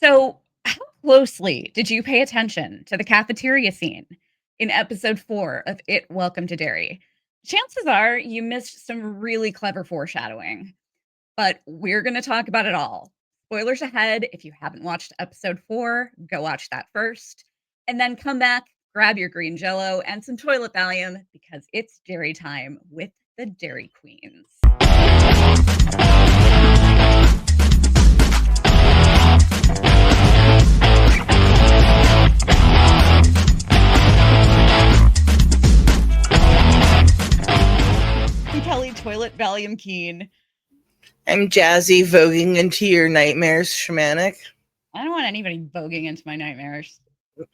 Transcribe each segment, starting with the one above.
So, how closely did you pay attention to the cafeteria scene in episode 4 of It Welcome to Derry? Chances are you missed some really clever foreshadowing, but we're going to talk about it all. Spoilers ahead. If you haven't watched episode 4, go watch that first. And then come back, grab your green jello and some toilet Valium because it's Derry time with the Derry Queens. Kelly Toilet Valium Keen. I'm Jazzy, voguing into your nightmares, shamanic. I don't want anybody voguing into my nightmares.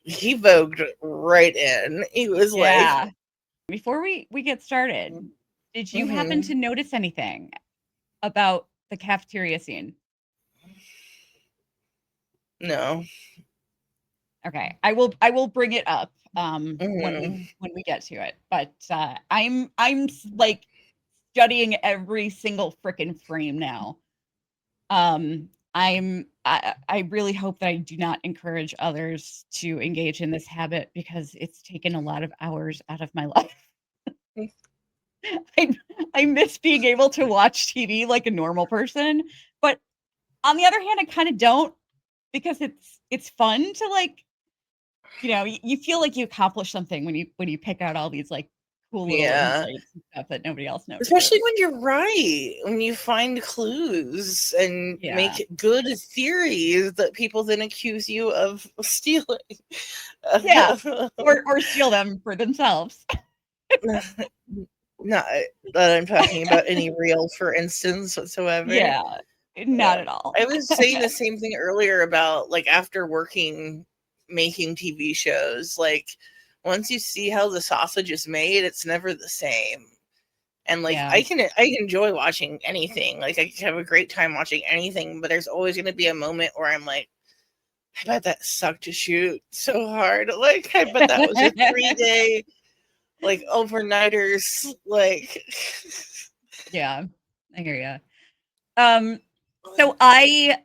He vogued right in. He was like... Before we get started, did you happen to notice anything about the cafeteria scene? No. Okay, I will bring it up when we get to it. But I'm like studying every single frickin' frame now. I really hope that I do not encourage others to engage in this habit because it's taken a lot of hours out of my life. I miss being able to watch TV like a normal person, but on the other hand, I kind of don't because it's fun to like, you feel like you accomplish something when you pick out all these like cool little insights and stuff that nobody else notices. Especially when you're right, when you find clues and make good theories that people then accuse you of stealing. Or steal them for themselves. Not that I'm talking about any real, for instance, whatsoever. Yeah, not at all. I was saying the same thing earlier about like after making TV shows, like once you see how the sausage is made, it's never the same. And like I enjoy watching anything. Like I have a great time watching anything, but there's always going to be a moment where I'm like, I bet that sucked to shoot so hard. Like I bet that was a 3-day like overnighters. Like yeah, I hear you. So I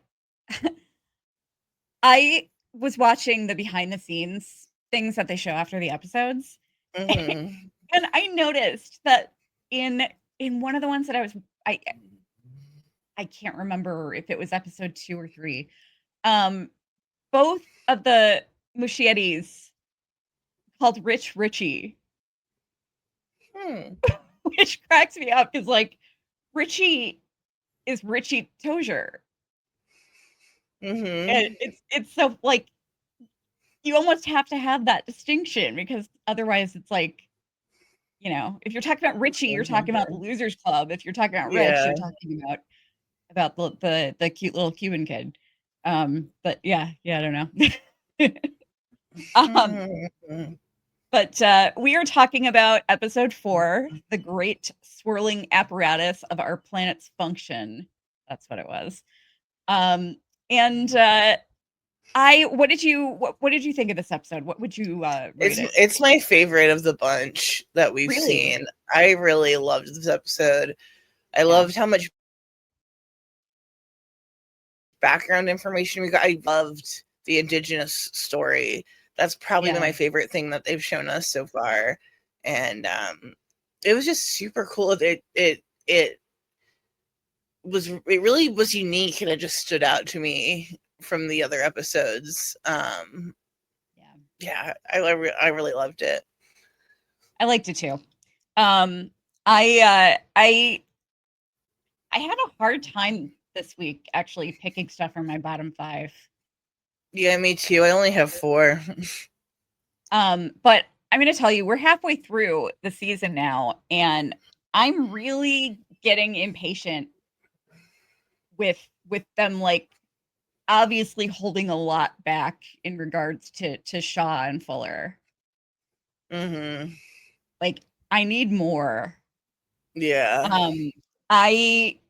was watching the behind the scenes things that they show after the episodes, and I noticed that in one of the ones that I can't remember if it was episode 2 or 3. Both of the Muschiettes called Rich Richie, which cracks me up because like Richie is Richie Tozier. And it's so like you almost have to have that distinction because otherwise it's like, if you're talking about Richie, you're talking about the Losers Club. If you're talking about Rich, you're talking about the cute little Cuban kid. But I don't know. But we are talking about episode 4, the great swirling apparatus of our planet's function. That's what it was. And what did you think of this episode? What would you rate it? It's my favorite of the bunch that we've seen. I really loved this episode. I loved how much background information we got. I loved the indigenous story. That's probably my favorite thing that they've shown us so far. And it was just super cool. It really was unique and it just stood out to me from the other episodes. I really loved it. I liked it too. I had a hard time this week actually picking stuff from my bottom 5. Yeah, me too. I only have 4. But I'm going to tell you, we're halfway through the season now, and I'm really getting impatient with them, like, obviously holding a lot back in regards to Shaw and Fuller. Like, I need more. Yeah. I'm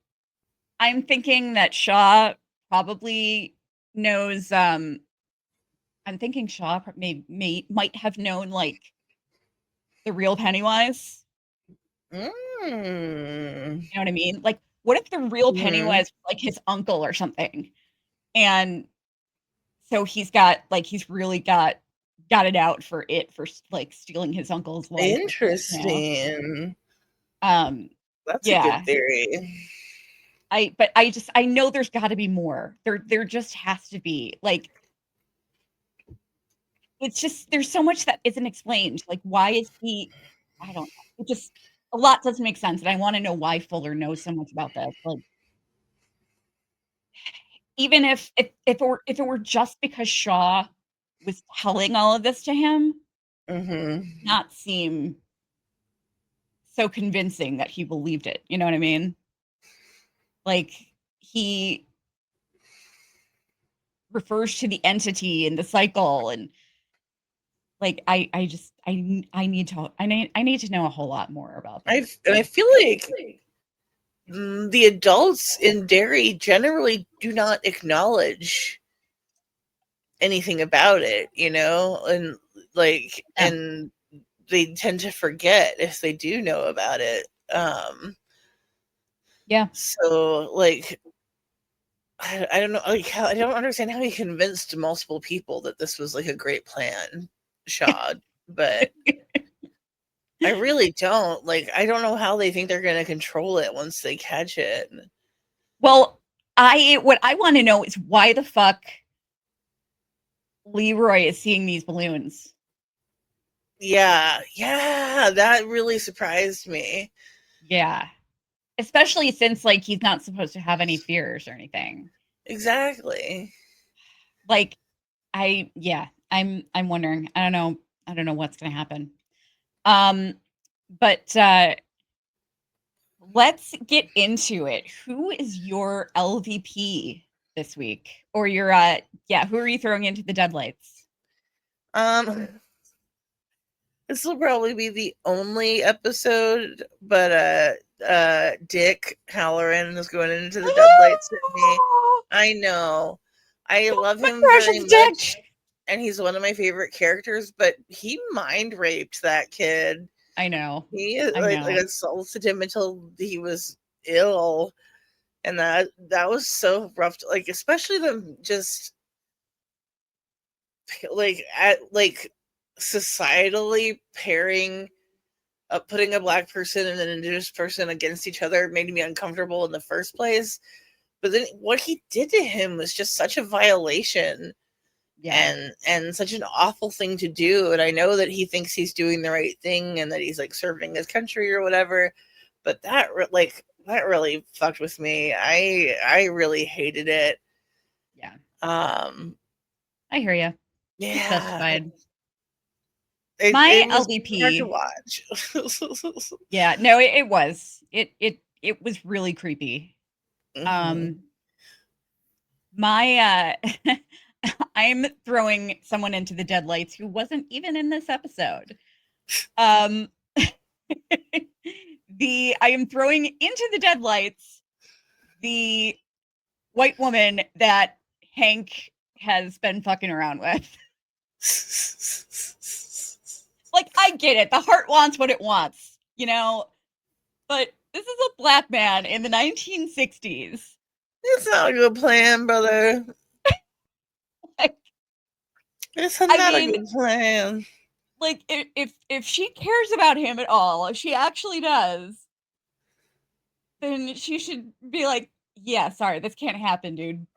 thinking that Shaw probably knows. I'm thinking Shaw might have known like the real Pennywise. You know what I mean? Like, what if the real Pennywise was like his uncle or something? And So he's really got it out for like stealing his uncle's life. Interesting. That's a Yeah. good theory. I know there's got to be more. There just has to be. Like, it's just there's so much that isn't explained. Like, why is he? I don't know. It just a lot doesn't make sense, and I want to know why Fuller knows so much about this. Like, even if it were just because Shaw was telling all of this to him, not seem so convincing that he believed it. You know what I mean? Like, he refers to the entity and the cycle, and like I need to know a whole lot more about this. I feel like the adults in Derry generally do not acknowledge anything about it, and and they tend to forget if they do know about it. Yeah. So like, I don't know, like, I don't understand how he convinced multiple people that this was like a great plan, Shaw, but I really don't. Like, I don't know how they think they're going to control it once they catch it. Well, what I want to know is why the fuck Leroy is seeing these balloons. Yeah, that really surprised me. Yeah. Especially since like he's not supposed to have any fears or anything. Exactly. Like I'm wondering. I don't know what's going to happen. But let's get into it. Who is your LVP this week? Or your who are you throwing into the Deadlights? This will probably be the only episode, but Dick Hallorann is going into the Deadlights with me. I know. I love him very much. And he's one of my favorite characters, but he mind raped that kid. I know. He like assaulted him until he was ill. And that was so rough. Like, especially them just like societally pairing up, putting a black person and an indigenous person against each other made me uncomfortable in the first place. But then what he did to him was just such a violation. Yeah. And such an awful thing to do. And I know that he thinks he's doing the right thing and that he's like serving his country or whatever, but that really fucked with me. I really hated it. Yeah. I hear you. Yeah. Justified. It was LVP hard to watch. Yeah, no, it was. It was really creepy. My I'm throwing someone into the Deadlights who wasn't even in this episode. I am throwing into the Deadlights the white woman that Hank has been fucking around with. Like, I get it. The heart wants what it wants, but this is a black man in the 1960s. It's not a good plan, brother. It's not a good plan. Like, if she cares about him at all, if she actually does, then she should be like, yeah, sorry, this can't happen, dude.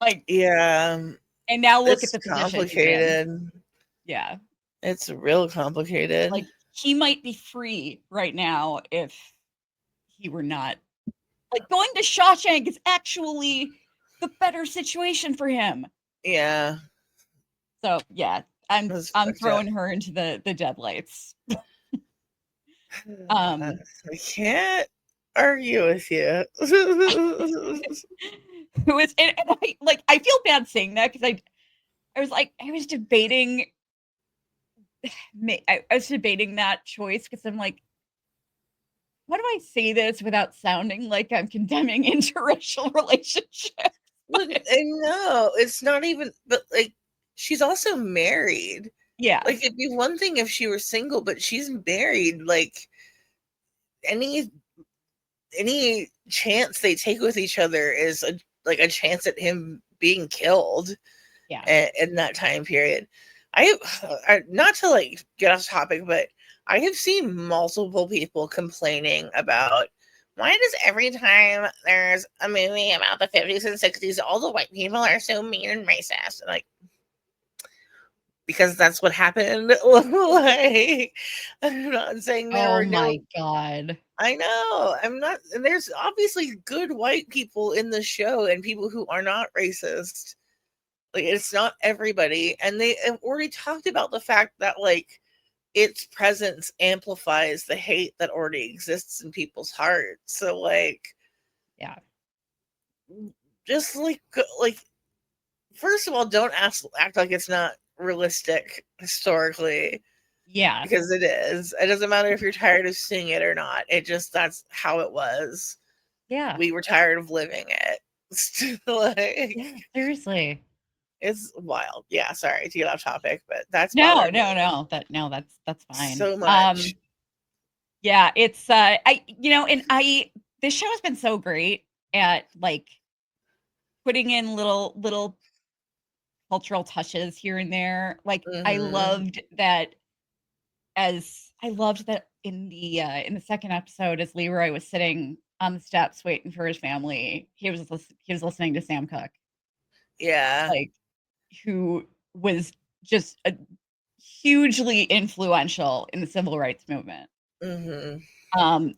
Like, yeah. And now look it's at the position. Complicated. Yeah. It's real complicated. Like, he might be free right now if he were not. Like, going to Shawshank is actually the better situation for him. Yeah. So yeah, I'm throwing her into the Deadlights. I can't argue with you. Who is and I feel bad saying that because I was debating that choice because I'm like, how do I say this without sounding like I'm condemning interracial relationships? I know it's not even, but like, she's also married. Yeah. Like, it'd be one thing if she were single, but she's married. Like, any chance they take with each other is a chance at him being killed. Yeah. In that time period. I not to like get off topic, but I have seen multiple people complaining about why does every time there's a movie about the 50s and 60s, all the white people are so mean and racist. Like, because that's what happened. Like, I'm not saying they were my God. I know. I'm not. And there's obviously good white people in the show and people who are not racist. Like, it's not everybody. And they have already talked about the fact that, like, its presence amplifies the hate that already exists in people's hearts. So, like, yeah. Just, like, first of all, don't act like it's not realistic historically. Yeah. Because it is. It doesn't matter if you're tired of seeing it or not. It just, that's how it was. Yeah. We were tired of living it. Like, yeah, seriously. It's wild. Yeah, sorry to get off topic, but that's no. That's fine. So much. Yeah, it's this show has been so great at like putting in little cultural touches here and there. Like I loved that in the second episode, as Leroy was sitting on the steps waiting for his family, he was listening to Sam Cooke. Yeah. Like, who was just a hugely influential in the civil rights movement. I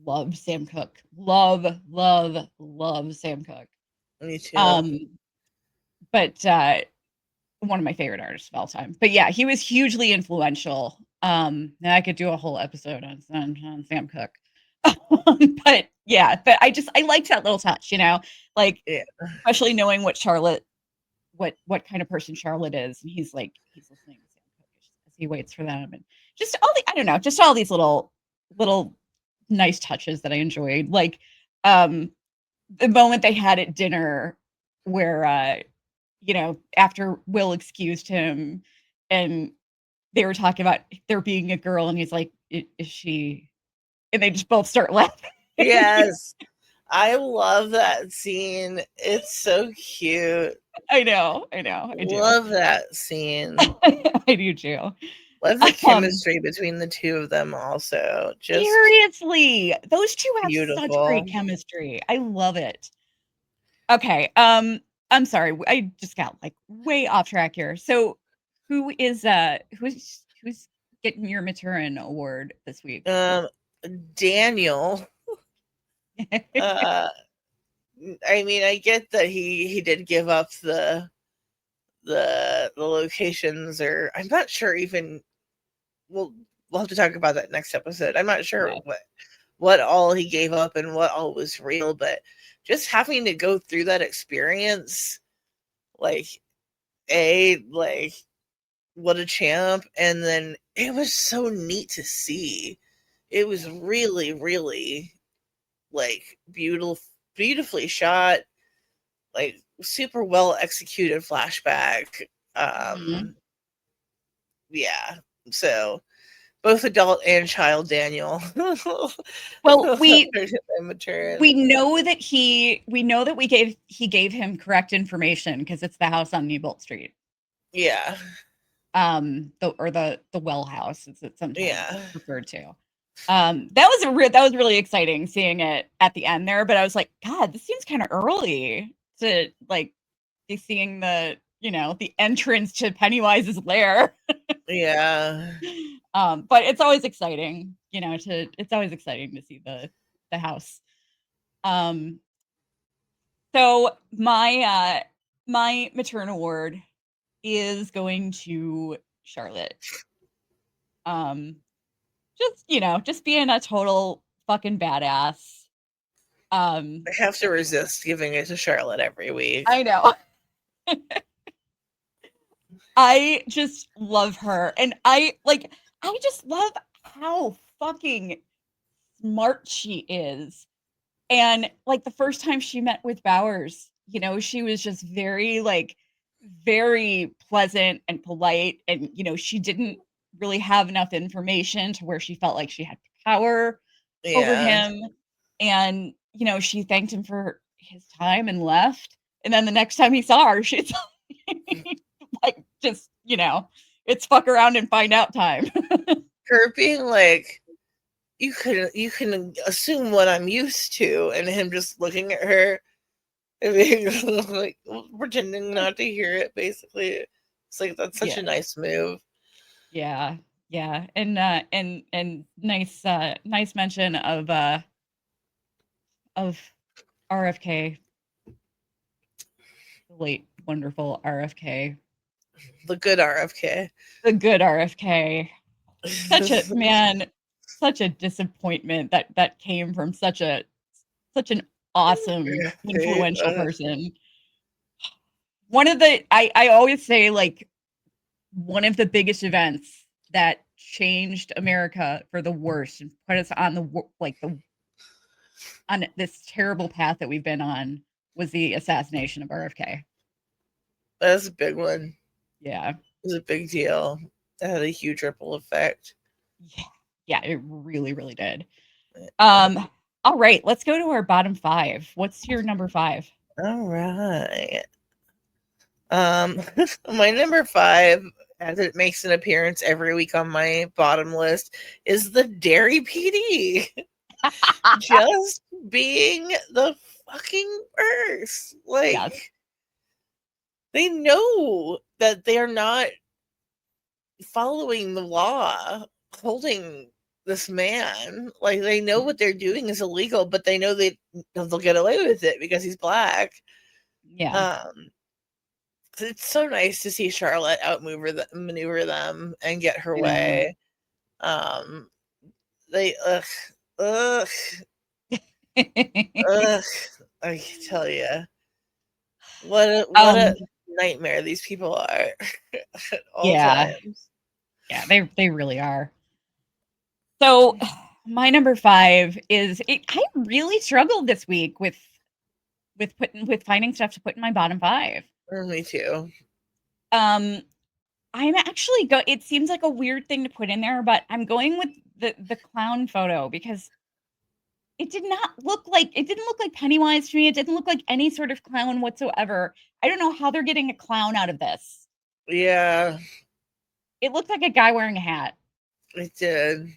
love Sam Cooke. Love Sam Cooke. Me too. But one of my favorite artists of all time. But yeah, he was hugely influential. And I could do a whole episode on Sam Cooke. But yeah, but I liked that little touch, like, especially knowing what kind of person Charlotte is, and he's listening to Sam Cooke as he waits for them, and just all these little nice touches that I enjoyed, like the moment they had at dinner where after Will excused him and they were talking about there being a girl, and he's like, is she? And they just both start laughing. Yes. I love that scene. It's so cute. I know. I do. Love that scene. I do too. Love the chemistry between the two of them also. Just seriously, those two have beautiful. such great chemistry. I love it. Okay, I'm sorry. I just got like way off track here. So who's getting your Maturin award this week? Daniel. I mean, I get that he did give up the locations, or I'm not sure even. We'll have to talk about that next episode. I'm not sure what all he gave up and what all was real, but just having to go through that experience, like what a champ. And then it was so neat to see. It was really, really like beautifully shot, like super well executed flashback. Yeah. So both adult and child Daniel. Well, we know that he gave him correct information because it's the house on Newbolt Street. Yeah. The Well House, it's sometimes referred to. That was really exciting seeing it at the end there, but I was like, God, this seems kind of early to like be seeing the entrance to Pennywise's lair. Yeah. But it's always exciting, it's always exciting to see the house. So my Maturin award is going to Charlotte. Just being a total fucking badass. I have to resist giving it to Charlotte every week. I know. I just love her, and I just love how fucking smart she is. And like the first time she met with Bowers, she was just very very pleasant and polite, and she didn't really have enough information to where she felt like she had power over him. And she thanked him for his time and left. And then the next time he saw her, she's like, just, it's fuck around and find out time. Her being like, you can assume what I'm used to, and him just looking at her and being like pretending not to hear it, basically. It's like, that's such a nice move. Yeah. Yeah. And nice mention of RFK. The late wonderful RFK. The good RFK. The good RFK. Such a disappointment that came from such an awesome, influential person. I always say, like, one of the biggest events that changed America for the worst and put us on on this terrible path that we've been on was the assassination of RFK. That's a big one. Yeah. It was a big deal. It had a huge ripple effect. Yeah, it really, really did. All right, let's go to our bottom 5. What's your number 5? All right. My number 5, as it makes an appearance every week on my bottom list, is the Derry PD. Just being the fucking worst. Like, yes. They know that they are not following the law, holding this man. Like, they know what they're doing is illegal, but they know they'll get away with it because he's black. Yeah. It's so nice to see Charlotte maneuver them and get her way. They ugh. I tell you, what a nightmare these people are at all times. Yeah, they really are. So my number 5 is I really struggled this week with finding stuff to put in my bottom 5. Me too. I'm actually it seems like a weird thing to put in there, but I'm going with the clown photo because it didn't look like Pennywise to me. It didn't look like any sort of clown whatsoever. I don't know how they're getting a clown out of this. Yeah. It looked like a guy wearing a hat. It did.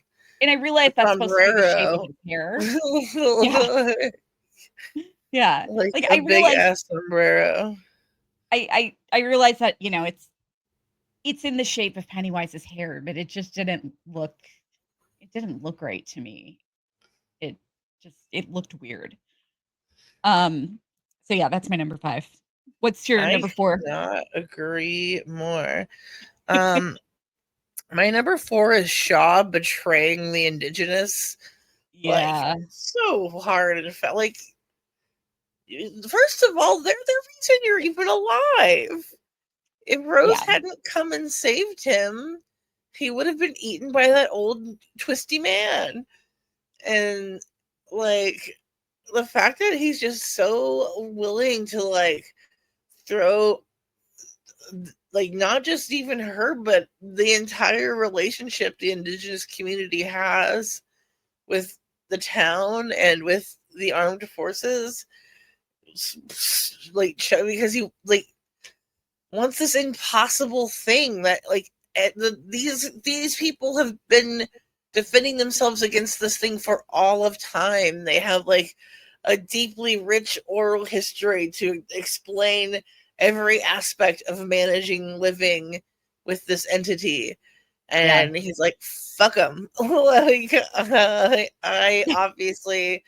And I realized that's supposed to be the shape of his hair. Yeah. Like a big ass sombrero. I realized that, it's in the shape of Pennywise's hair, but it just didn't look right to me. It looked weird. So yeah, that's my number 5. What's your number 4? I cannot agree more. My number 4 is Shaw betraying the indigenous. Yeah. Like, so hard, and it felt like, first of all, they're the reason you're even alive. If Rose hadn't come and saved him, he would have been eaten by that old twisty man. And like, the fact that he's just so willing to like throw, like, not just even her, but the entire relationship the indigenous community has with the town and with the armed forces, like, because he like wants this impossible thing that like these people have been defending themselves against this thing for all of time. They have like a deeply rich oral history to explain every aspect of managing living with this entity, and he's like, fuck them. Like, I obviously,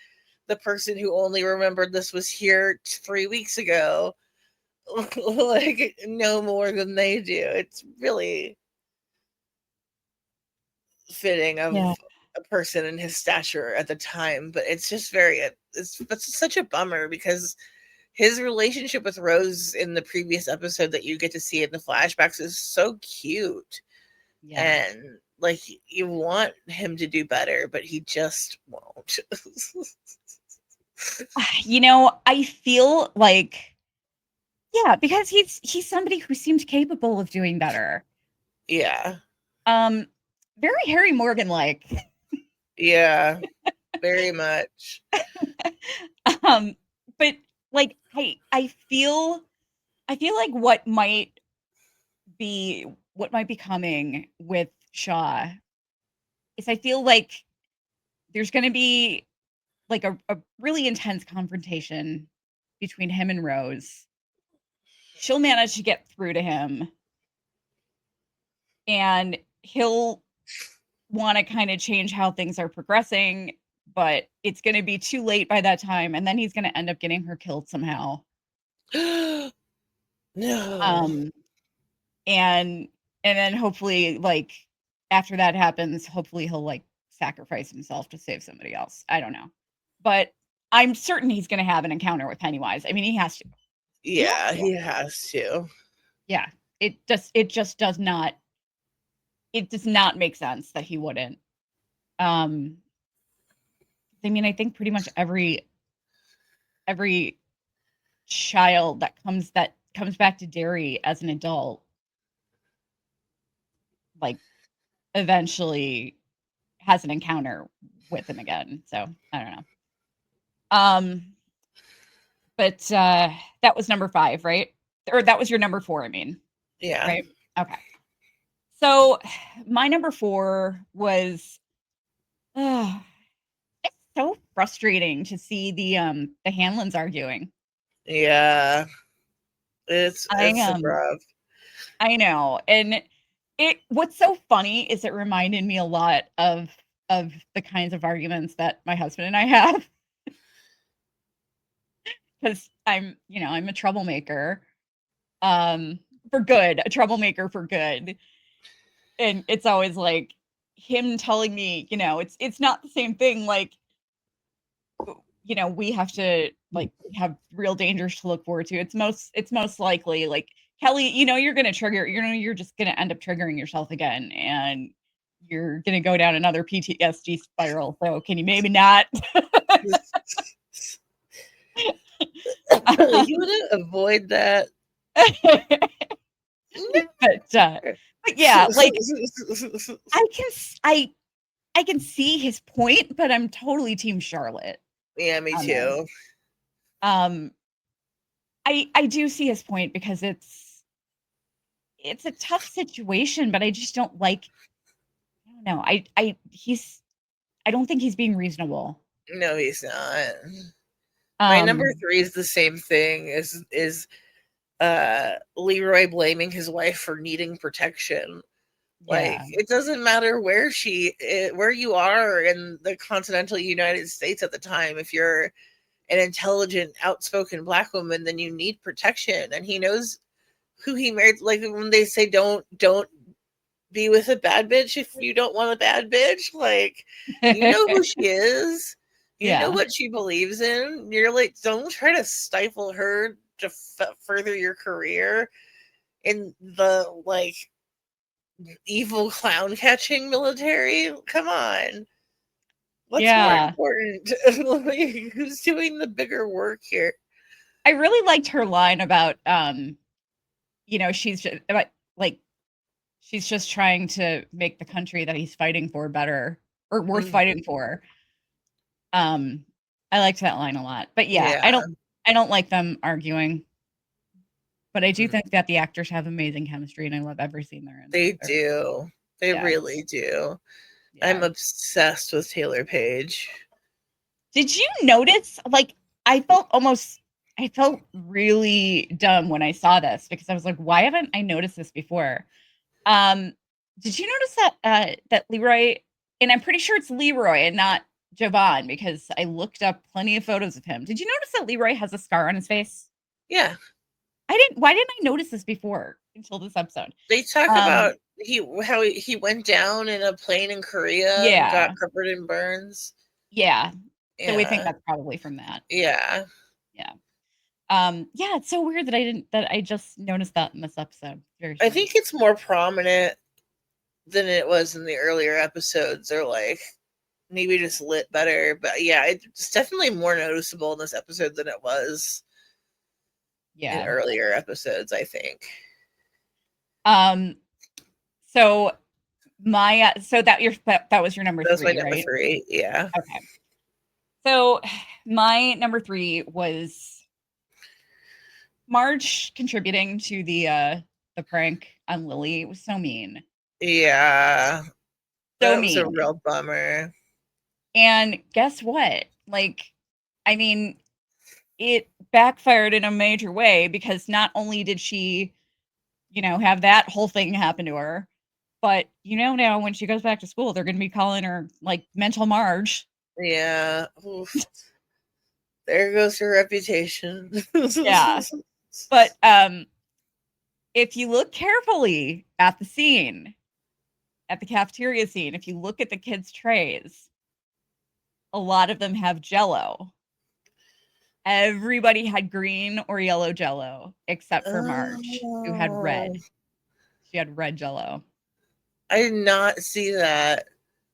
the person who only remembered this was here 3 weeks ago, like, no more than they do. It's really fitting of a person in his stature at the time, but it's just it's such a bummer because his relationship with Rose in the previous episode that you get to see in the flashbacks is so cute. And like, you want him to do better, but he just won't. I feel like, because he's somebody who seems capable of doing better. Yeah. Very Harry Morgan like. Yeah, very much. But like, I feel like what might be coming with Shaw is I feel like there's gonna be, like, a really intense confrontation between him and Rose. She'll manage to get through to him, and he'll wanna kinda change how things are progressing, but it's gonna be too late by that time, and then he's gonna end up getting her killed somehow. No. Um, and then hopefully, like, after that happens, hopefully he'll, like, sacrifice himself to save somebody else. I don't know. But I'm certain he's gonna have an encounter with Pennywise. I mean, he has to. He has Yeah, to. he has to. Yeah. It just does not make sense that he wouldn't. Um, I mean, I think pretty much every child that comes back to Derry as an adult, like, eventually has an encounter with him again. So, I don't know. But that was number 5, right? Or that was your number 4, I mean. Yeah. Right? Okay. So, my number 4 was it's so frustrating to see the Hanlons arguing. Yeah. It's rough. I know. And what's so funny is it reminded me a lot of the kinds of arguments that my husband and I have. 'Cause I'm a troublemaker, for good, a troublemaker for good. And it's always like him telling me, it's not the same thing, like, we have to, like, have real dangers to look forward to. It's most likely, like, Kelly, you're gonna trigger, you're just gonna end up triggering yourself again, and you're gonna go down another PTSD spiral, so can you maybe not? You wouldn't avoid that. But yeah, like, I can I can see his point, but I'm totally team Charlotte Yeah, me on this. too. Um, I do see his point because it's a tough situation, but I just don't like, I don't know. I don't think he's being reasonable. No, he's not. My number Um, 3 is the same thing, is Leroy blaming his wife for needing protection. Like, yeah. it doesn't matter where where you are in the continental United States at the time. If you're an intelligent, outspoken Black woman, then you need protection. And he knows who he married. Like, when they say don't be with a bad bitch if you don't want a bad bitch, like, you know who she is. You know Yeah. what she believes in. You're like, don't try to stifle her to further your career in the, like, evil clown catching military. Come on. What's more Yeah. important? Who's doing the bigger work here? I really liked her line about, she's just about, like, she's just trying to make the country that he's fighting for better or worth Mhm. fighting for. I liked that line a lot. But yeah, Yeah. I don't like them arguing, but I do Mm. think that the actors have amazing chemistry, and I love every scene they're in. They do. They Yeah, really do. I'm yeah. obsessed with Taylor Page. Did you notice, like, I felt really dumb when I saw this because I was like, "Why haven't I noticed this before?" Um, did you notice that, that Leroy, and I'm pretty sure it's Leroy and not Jovan because I looked up plenty of photos of him. Did you notice that Leroy has a scar on his face? Yeah. Why didn't I notice this before until this episode? They talk Um, about how he went down in a plane in Korea and got yeah, covered in burns. yeah. So we think Yeah. that's probably from that. Yeah. Yeah. Yeah, it's so weird that I just noticed that in this episode. Very I strange. think it's more prominent than it was in the earlier episodes, or, like, maybe just lit better. But yeah, it's definitely more noticeable in this episode than it was in Yeah. earlier episodes, I think. Um, so that was your number That was my 3, number right? 3. Yeah. Okay. So my number 3 was Marge contributing to the prank on Lily was so mean. Yeah. So That was a mean. real bummer. And guess what? Like, I mean, it backfired in a major way because not only did she, have that whole thing happen to her, but now when she goes back to school, they're going to be calling her like Mental Marge. Yeah. Oof. There goes her reputation. Yeah. But if you look carefully at the scene, at the cafeteria scene, if you look at the kids' trays, a lot of them have Jello. Everybody had green or yellow Jello except for Marge, who had red. Oh, She had red Jello. I did not see that.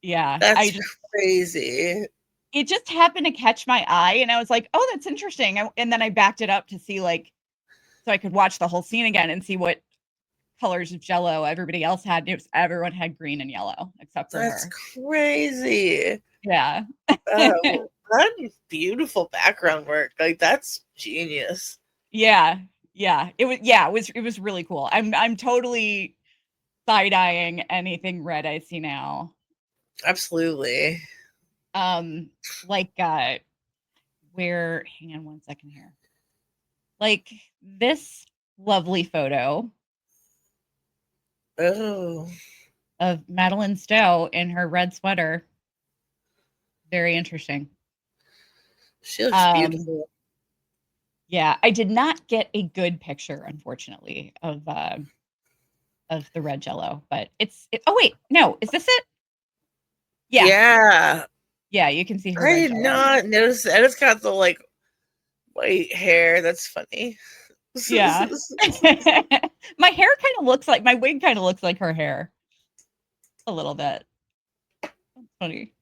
Yeah, That's crazy. it just happened to catch my eye, and I was like, "Oh, that's interesting." And then I backed it up to see, like, so I could watch the whole scene again and see what colors of Jello everybody else had. Everyone had green and yellow except for That's her. crazy. Yeah. That's beautiful background work. Like, that's genius. Yeah. Yeah. It was really cool. I'm totally side-eyeing anything red I see now. Absolutely. Like, where hang on one second here. Like, this lovely photo Oh, of Madeline Stowe in her red sweater. Very interesting. she looks beautiful. Yeah, I did not get a good picture, unfortunately, of the red Jello, but oh wait, no, is this it? Yeah. Yeah. Yeah, you can see her I red did Jello. not notice that. It's got the like white hair. That's funny. Yeah. My wig kind of looks like her hair a little bit. That's funny.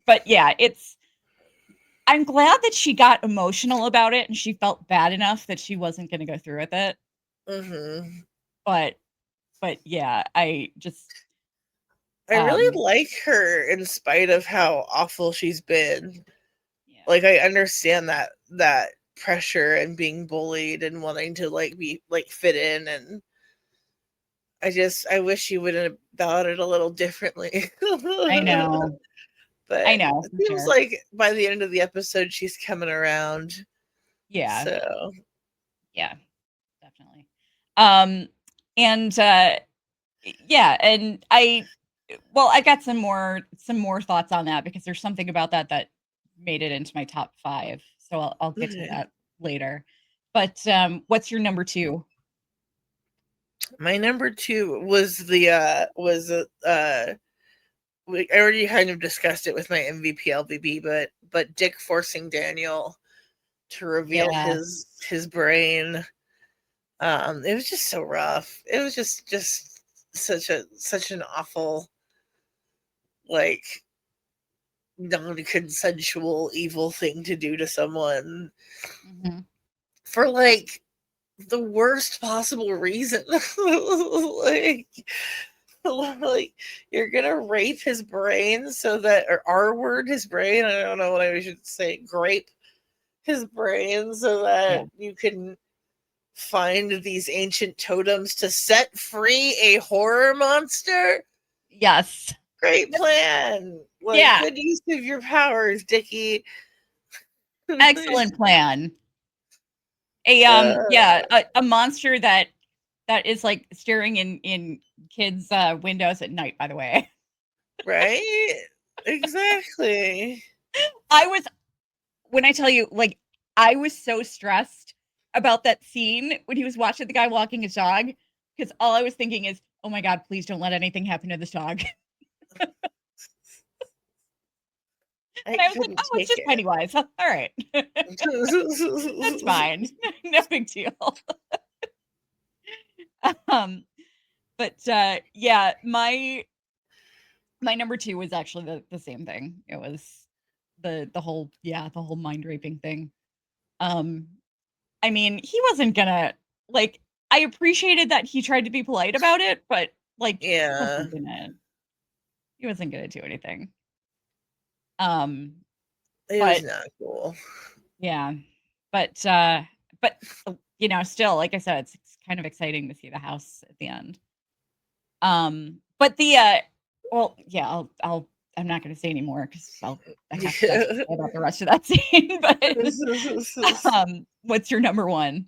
But yeah, I'm glad that she got emotional about it and she felt bad enough that she wasn't going to go through with it. Mm-hmm. But yeah, I just I really like her in spite of how awful she's been. yeah. Like, I understand that pressure and being bullied and wanting to like be like fit in, and I wish she would have about it a little differently. I know. But I know, it for seems sure. like by the end of the episode she's coming around. Yeah. So Yeah, definitely. And yeah, and I got some more thoughts on that because there's something about that made it into my top 5. So I'll get to that later. But what's your number 2? my number 2 was I already kind of discussed it with my MVP LVP, but Dick forcing Daniel to reveal Yeah. his brain. It was just so rough. It was just such an awful, like, non-consensual evil thing to do to someone Mhm. for like the worst possible reason. like like you're gonna rape his brain so that, or R word his brain, I don't know what I should say, grape his brain so Yeah. that you can find these ancient totems to set free a horror monster. Yes. Great plan. Like, Yeah. good use of your powers, Dickie. Excellent plan. Yeah, a monster that is like staring in kids' windows at night, by the way. Right? Exactly. I was when I tell you, like, I was so stressed about that scene when he was watching the guy walking his dog because all I was thinking is, "Oh my god, please don't let anything happen to this dog." I And I was like, couldn't "Oh, it's take just Pennywise. All right. That's it. fine. No big deal." Um, but yeah, my number 2 was actually the same thing. It was the whole mind raping thing. Um, I mean, he wasn't gonna like, I appreciated that he tried to be polite about it, but, like, Yeah. he wasn't gonna do anything. Um, It was but not cool. yeah. But still, like I said, it's kind of exciting to see the house at the end. But well, yeah, I'm not going to say anymore because I have stuff to say about the rest of that scene. But what's your number one?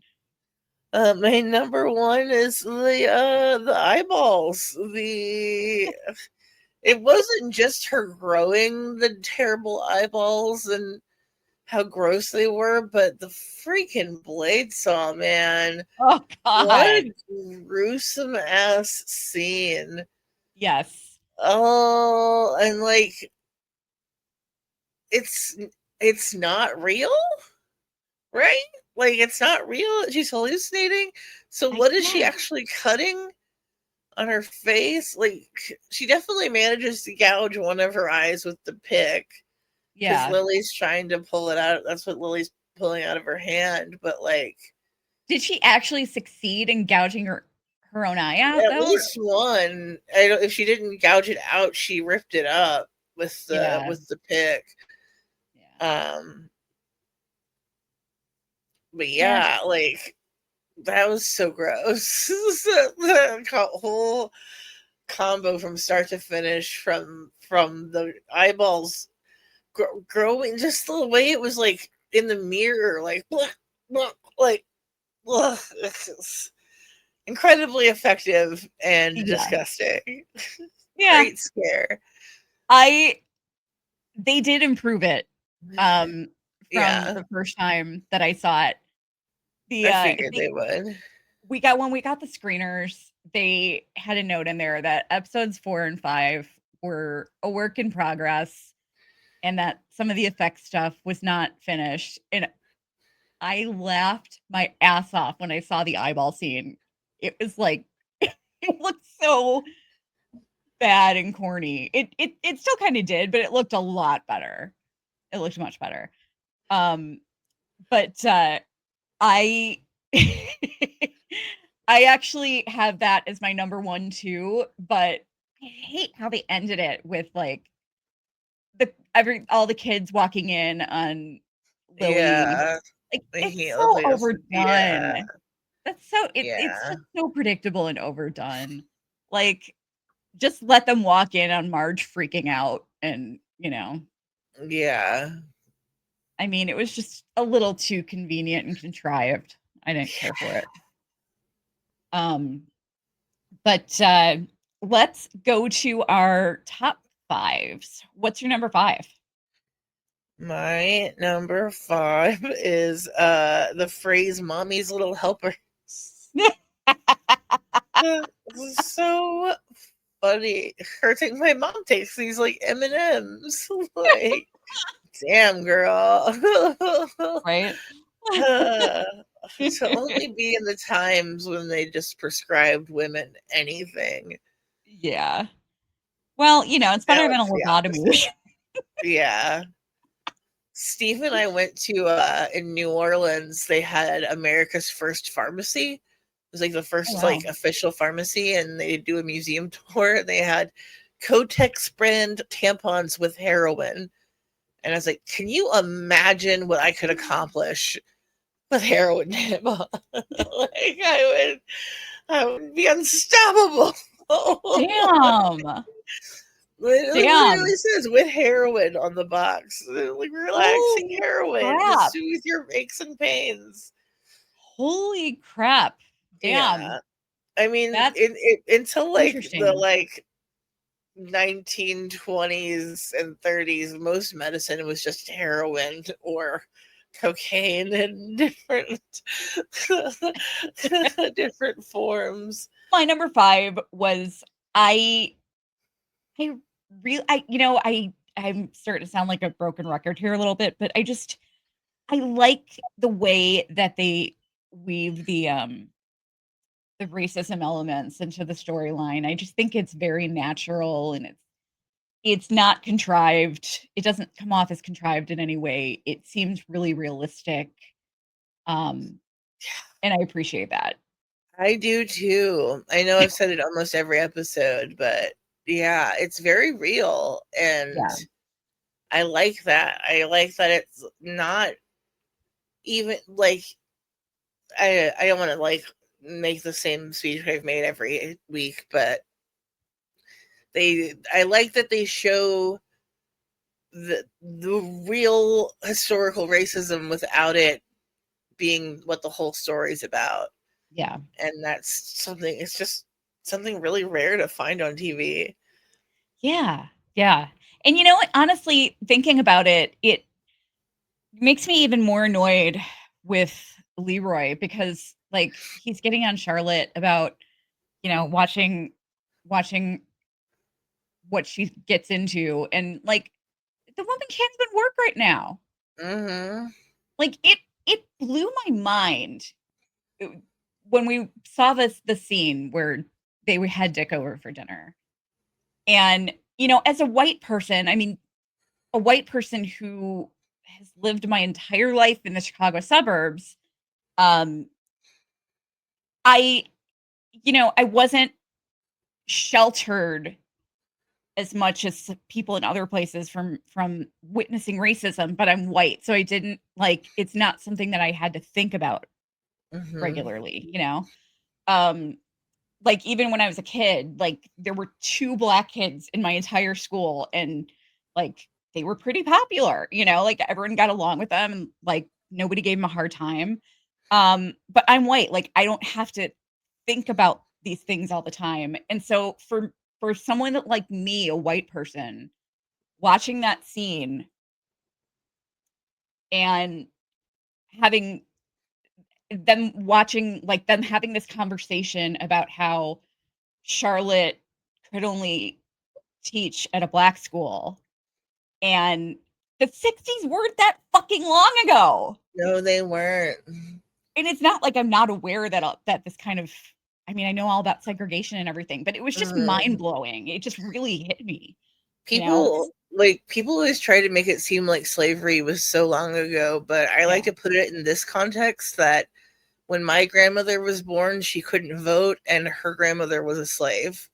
My number one is the eyeballs. It wasn't just her growing the terrible eyeballs and how gross they were, but the freaking blade saw, man. Oh God. What a gruesome ass scene. Yes. Oh, and like it's not real, right? Like it's not real. She's hallucinating. So what is she actually cutting on her face? Like she definitely manages to gouge one of her eyes with the pick. Yeah. Lily's trying to pull it out. That's what Lily's pulling out of her hand. But like, did she actually succeed in gouging her own eye out? At least one. I don't. If she didn't gouge it out, she ripped it up with the pick. Yeah. But yeah, like that was so gross. The whole combo from start to finish, from the eyeballs growing, just the way it was like in the mirror, like blah, blah, like blah. Incredibly effective and disgusting. Yeah. Great scare. They did improve it from the first time that I saw it. I figured they would. When we got the screeners, they had a note in there that episodes 4 and 5 were a work in progress and that some of the effect stuff was not finished. And I laughed my ass off when I saw the eyeball scene. It was like it looked so bad and corny. It still kind of did, but it looked a lot better. It looked much better. But I I actually have that as my number one too, but I hate how they ended it with like all the kids walking in on Lily. Yeah. Like it's so overdone. Yeah. That's so it's just so predictable and overdone. Like just let them walk in on Marge freaking out and, Yeah. I mean, it was just a little too convenient and contrived. I didn't care for it. But let's go to our top fives. What's your number 5? My number 5 is the phrase "mommy's little helpers." So funny. Hurting my mom takes these like M&Ms. Like, damn, girl. Right? To only be in the times when they just prescribed women anything. Yeah. Well, it's better than a lobotomy. Yeah. Steve and I went to in New Orleans, they had America's first pharmacy. It was like the first like official pharmacy, and they do a museum tour. They had Kotex brand tampons with heroin. And I was like, can you imagine what I could accomplish with heroin tampon? Like I would be unstoppable. Damn. It literally says with heroin on the box. Like relaxing heroin to soothe your aches and pains. Holy crap. Damn. Yeah. I mean, until like the 1920s and 30s, most medicine was just heroin or cocaine in different forms. My number 5 was I'm starting to sound like a broken record here a little bit, but I like the way that they weave the racism elements into the storyline. I just think it's very natural and it's not contrived. It doesn't come off as contrived in any way. It seems really realistic. And I appreciate that. I do too. I know I've said it almost every episode, but yeah, it's very real. And I like that. I like that it's not even like I don't want to like make the same speech I've made every week, but I like that they show the real historical racism without it being what the whole story's about. Yeah. And that's something, it's just something really rare to find on TV. Yeah. Yeah. And you know what? Honestly, thinking about it, it makes me even more annoyed with Leroy because like he's getting on Charlotte about, watching what she gets into, and like the woman can't even work right now. Mm-hmm. Like it blew my mind when we saw the scene where they had Dick over for dinner. And as a white person, I mean, a white person who has lived my entire life in the Chicago suburbs, um, I I wasn't sheltered as much as people in other places from witnessing racism, but I'm white, so I didn't like it's not something that I had to think about Mm-hmm. regularly, Um, like even when I was a kid, like there were 2 black kids in my entire school and like they were pretty popular, like everyone got along with them and like nobody gave them a hard time. But I'm white, like I don't have to think about these things all the time. And so for someone that like me, a white person, watching that scene and having them having this conversation about how Charlotte could only teach at a black school, and the '60s weren't that fucking long ago. No, they weren't. And it's not like I'm not aware that this kind of I mean, I know all about segregation and everything, but it was just Mm-hmm. mind-blowing. It just really hit me, you know? People always try to make it seem like slavery was so long ago, but I like Yeah. to put it in this context that when my grandmother was born, she couldn't vote and her grandmother was a slave.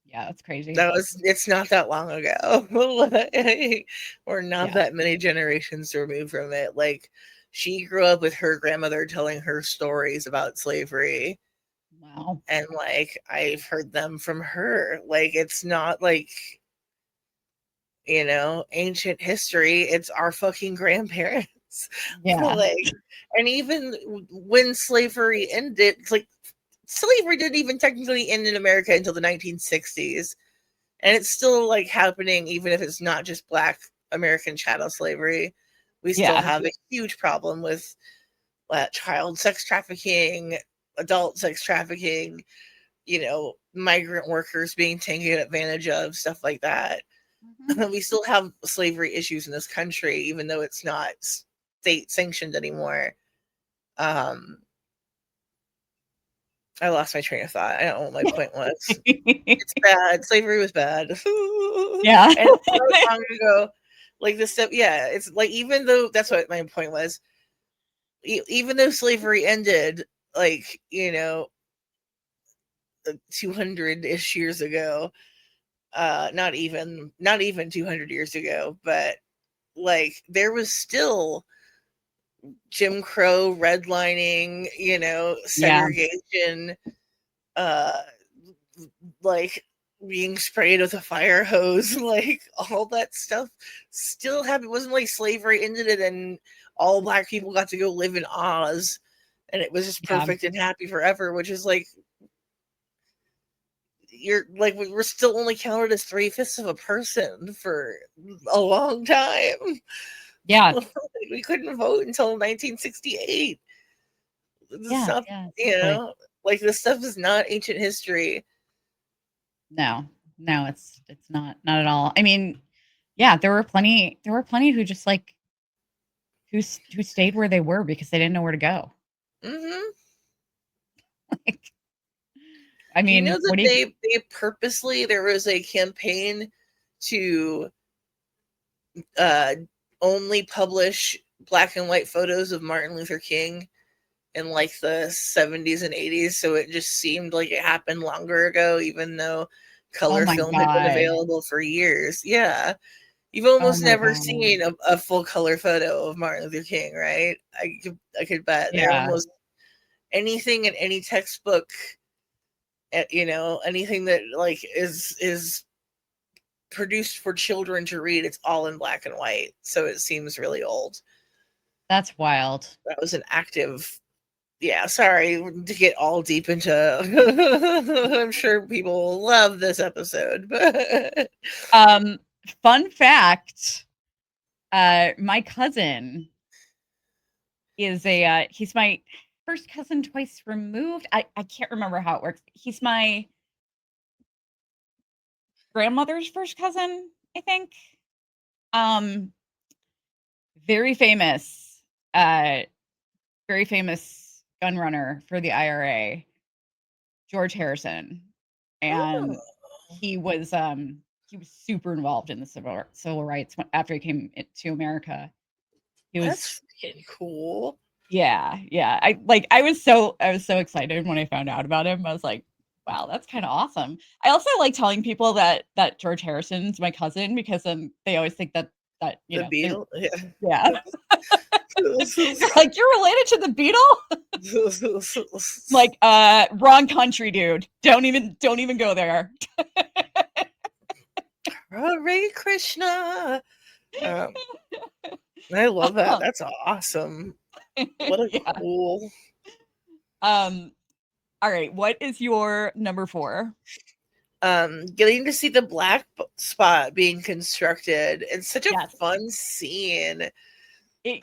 Yeah, that's crazy. It's not that long ago. We're not Yeah. that many generations removed from it. Like, she grew up with her grandmother telling her stories about slavery, Wow. and like I've heard them from her. Like, it's not like, ancient history. It's our fucking grandparents. Yeah. Like, and even when slavery ended, it's like slavery didn't even technically end in America until the 1960s. And it's still like happening, even if it's not just Black American chattel slavery. We still Yeah. have a huge problem with child sex trafficking, adult sex trafficking, migrant workers being taken advantage of, stuff like that. Mhm. We still have slavery issues in this country, even though it's not state sanctioned anymore. Um, I lost my train of thought. I don't know what my point was. It's bad. Slavery was bad. And Yeah. it's so long ago. Like this stuff, yeah. It's like, even though that's what my point was, even though slavery ended, like, 200-ish years ago, not even 200 years ago, but like there was still Jim Crow, redlining, Yeah. segregation, uh, like being sprayed with a fire hose, like all that stuff still happened. It wasn't like slavery ended it and all Black people got to go live in Oz and it was just Yeah. perfect and happy forever, which is like, you're like, we're still only counted as 3/5 of a person for a long time. Yeah. We couldn't vote until 1968. This Yeah. stuff, Yeah. Exactly. like this stuff is not ancient history. No. No, it's not at all. I mean, yeah, there were plenty who just like who stayed where they were because they didn't know where to go. Hmm. Like, I Do you know mean, that what do you they purposely, there was a campaign to uh, only publish black and white photos of Martin Luther King in like the 70s and 80s, so it just seemed like it happened longer ago, even though Oh color my film had been god. available for years. Yeah. You've almost never seen a full color photo of Martin Luther King, right? I could bet. Yeah. They're almost anything in any textbook, you know, anything that like is produced for children to read, it's all in black and white. So it seems really old. That's wild. That was an active. Yeah, sorry to get all deep into. I'm sure people will love this episode. But fun fact: my cousin is he's my first cousin twice removed. I can't remember how it works. He's my grandmother's first cousin, I think. Very famous, very famous gun runner for the IRA, George Harrison, and he was super involved in the civil rights after he came to America. He was that's cool. Yeah. I was so excited when I found out about him. I was like, wow, that's kind of awesome. I also like telling people that George Harrison's my cousin because they always think that you know, Beatle. Yeah. They're like, you're related to the Beatle? Like, wrong country, dude. Don't even go there. Hare Krishna. I love that. That's awesome. What a cool. All right, what is your number 4? Getting to see the black spot being constructed. It's such a fun scene.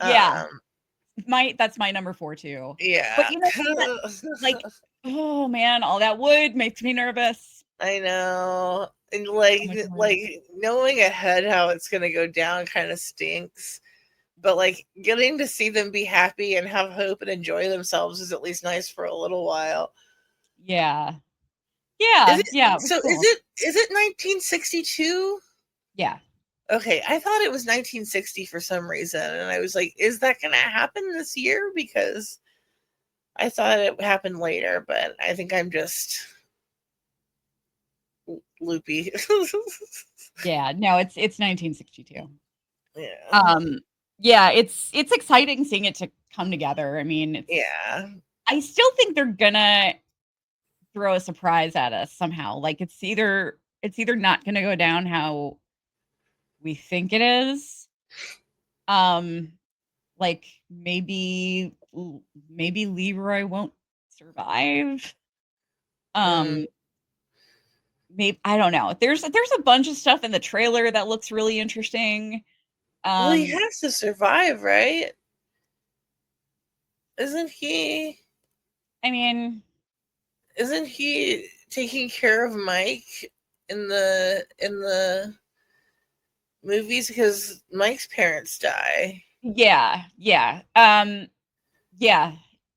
That's my number 4 too. Yeah. But you know, like, oh man, all that wood makes me nervous. I know. And like knowing ahead how it's gonna go down kind of stinks. But like getting to see them be happy and have hope and enjoy themselves is at least nice for a little while. Yeah. So cool. Is it 1962? Yeah. Okay, I thought it was 1960 for some reason, and I was like, is that going to happen this year? Because I thought it happened later, but I think I'm just loopy. Yeah, no, it's 1962. Yeah. Yeah, it's exciting seeing it to come together. I mean, I still think they're gonna throw a surprise at us somehow. Like it's either not gonna go down how we think it is. Like maybe Leroy won't survive. Maybe, I don't know. There's a bunch of stuff in the trailer that looks really interesting. Well, he has to survive, right? Isn't he? I mean, isn't he taking care of Mike in the movies because Mike's parents die? Yeah.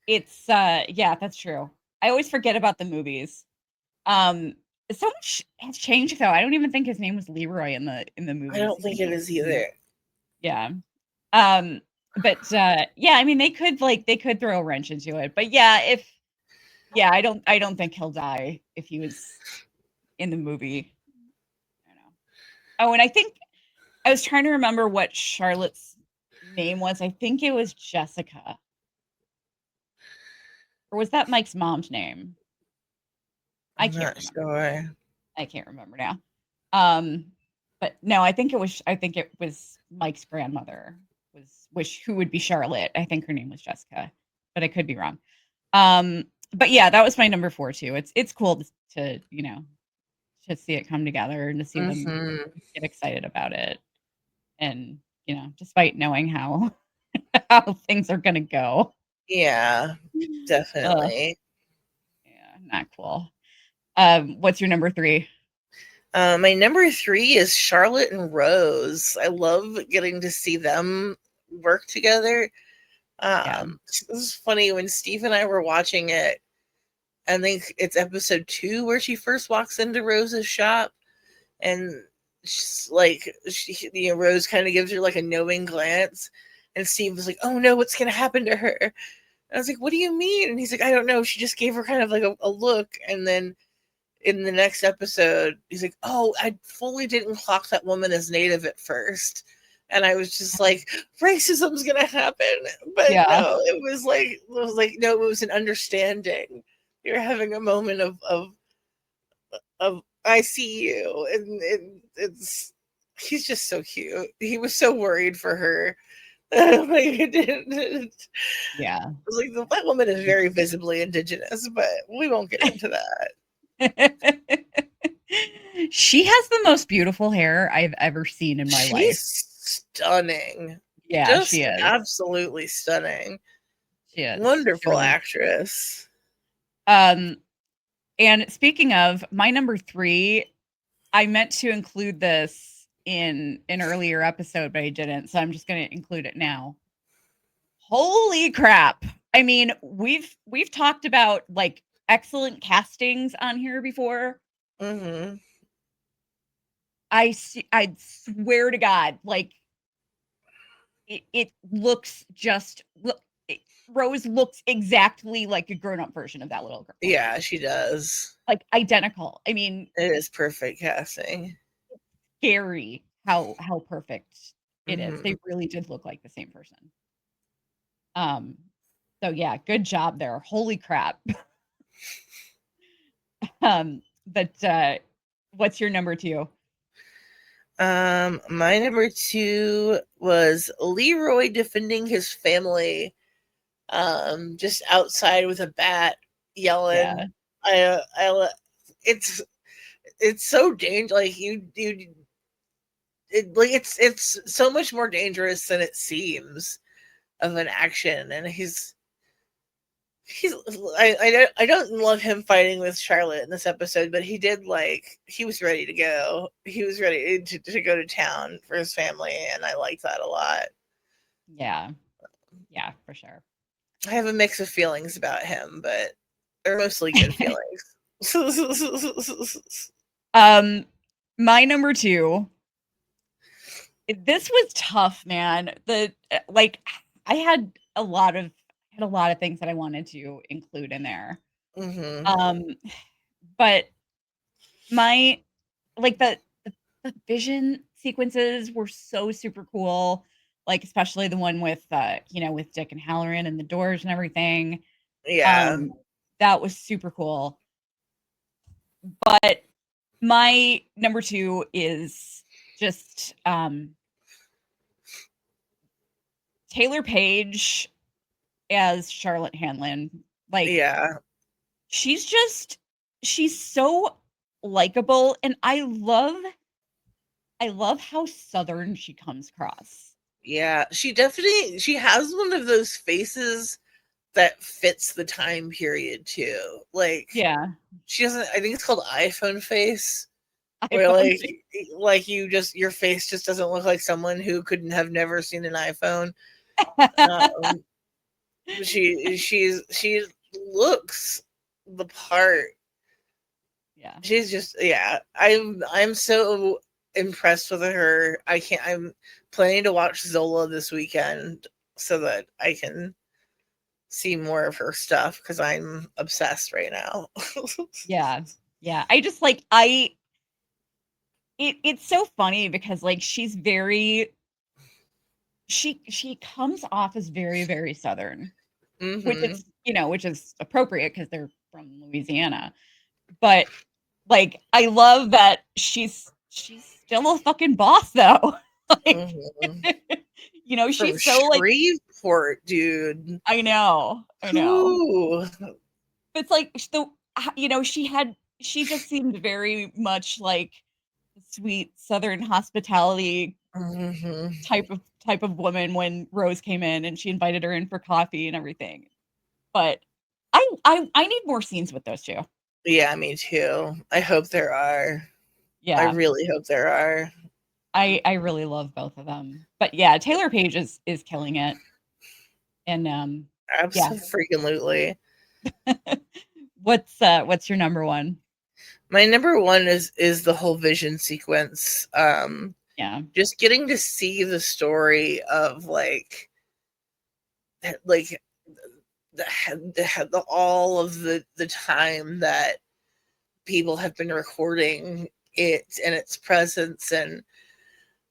It's that's true. I always forget about the movies. So much has changed though. I don't even think his name was Leroy in the movies. I don't think it is either. Yeah. But I mean they could throw a wrench into it. But I don't think he'll die if he was in the movie. I don't know. Oh, and I think I was trying to remember what Charlotte's name was. I think it was Jessica. Or was that Mike's mom's name? I'm not sure. I can't remember now. But no, I think it was Mike's grandmother who would be Charlotte. I think her name was Jessica, but I could be wrong. But yeah, that was my number 4 too. It's cool to to see it come together and to see them get excited about it. And, despite knowing how things are going to go. Yeah, definitely. Yeah, not cool. What's your number 3? My number 3 is Charlotte and Rose. I love getting to see them work together. This is funny when Steve and I were watching it. I think it's episode 2 where she first walks into Rose's shop, and she's like, Rose kind of gives her like a knowing glance, and Steve was like, "Oh no, what's gonna happen to her?" And I was like, "What do you mean?" And he's like, "I don't know. She just gave her kind of like a look, and then in the next episode, he's like, "Oh, I fully didn't clock that woman as Native at first." And I was just like, racism's gonna happen. But no, it was like, no, it was an understanding. You're having a moment of I see you. And he's just so cute. He was so worried for her. Like, Yeah. I was like, that woman is very visibly indigenous, but we won't get into that. She has the most beautiful hair I've ever seen in my life. She's stunning. Yeah, just she is. Absolutely stunning. She is. Wonderful really actress. And speaking of, my number 3, I meant to include this in an earlier episode, but I didn't, so I'm just going to include it now. Holy crap. I mean, we've talked about like excellent castings on here before. Mm-hmm. I swear to God, like it looks just Rose looks exactly like a grown-up version of that little girl. Yeah, she does. Like identical. I mean, it is perfect casting. Scary how perfect it is. Mm-hmm. They really did look like the same person. So yeah, good job there. Holy crap. But what's your number 2? My number 2 was Leroy defending his family, just outside with a bat, yelling. Yeah. It's so dangerous. Like it's so much more dangerous than it seems of an action, and I don't love him fighting with Charlotte in this episode, but he was ready to go. He was ready to go to town for his family, and I like that a lot. Yeah, for sure. I have a mix of feelings about him, but they're mostly good feelings. My number 2. This was tough, man. I had a lot of things that I wanted to include in there. Mm-hmm. But my the vision sequences were so super cool. Like especially the one with with Dick and Hallorann and the doors and everything. Yeah. That was super cool. But my number 2 is just Taylor Page as Charlotte Hanlon. Like, yeah, she's so likable, and I love how Southern she comes across. Yeah, she has one of those faces that fits the time period too. Like, yeah, she doesn't. I think it's called iPhone face, where like your face just doesn't look like someone who couldn't have never seen an iPhone. She looks the part. Yeah, she's just I'm so impressed with her. I'm planning to watch Zola this weekend so that I can see more of her stuff because I'm obsessed right now. yeah. I just it's so funny because she's very she comes off as very, very Southern, which Mm-hmm. is which is appropriate because they're from Louisiana. But I love that she's still a fucking boss though. Mm-hmm. She's From so Shreveport, dude. I know. Ooh. But it's she just seemed very much like sweet Southern hospitality Mm-hmm. type of woman when Rose came in and she invited her in for coffee and everything. But I need more scenes with those two. Yeah, me too. I hope there are. Yeah. I really hope there are. I really love both of them. But yeah, Taylor Page is killing it. And Absolutely. What's your number 1? My number 1 is the whole vision sequence. Just getting to see the story of all of the time that people have been recording it and its presence, and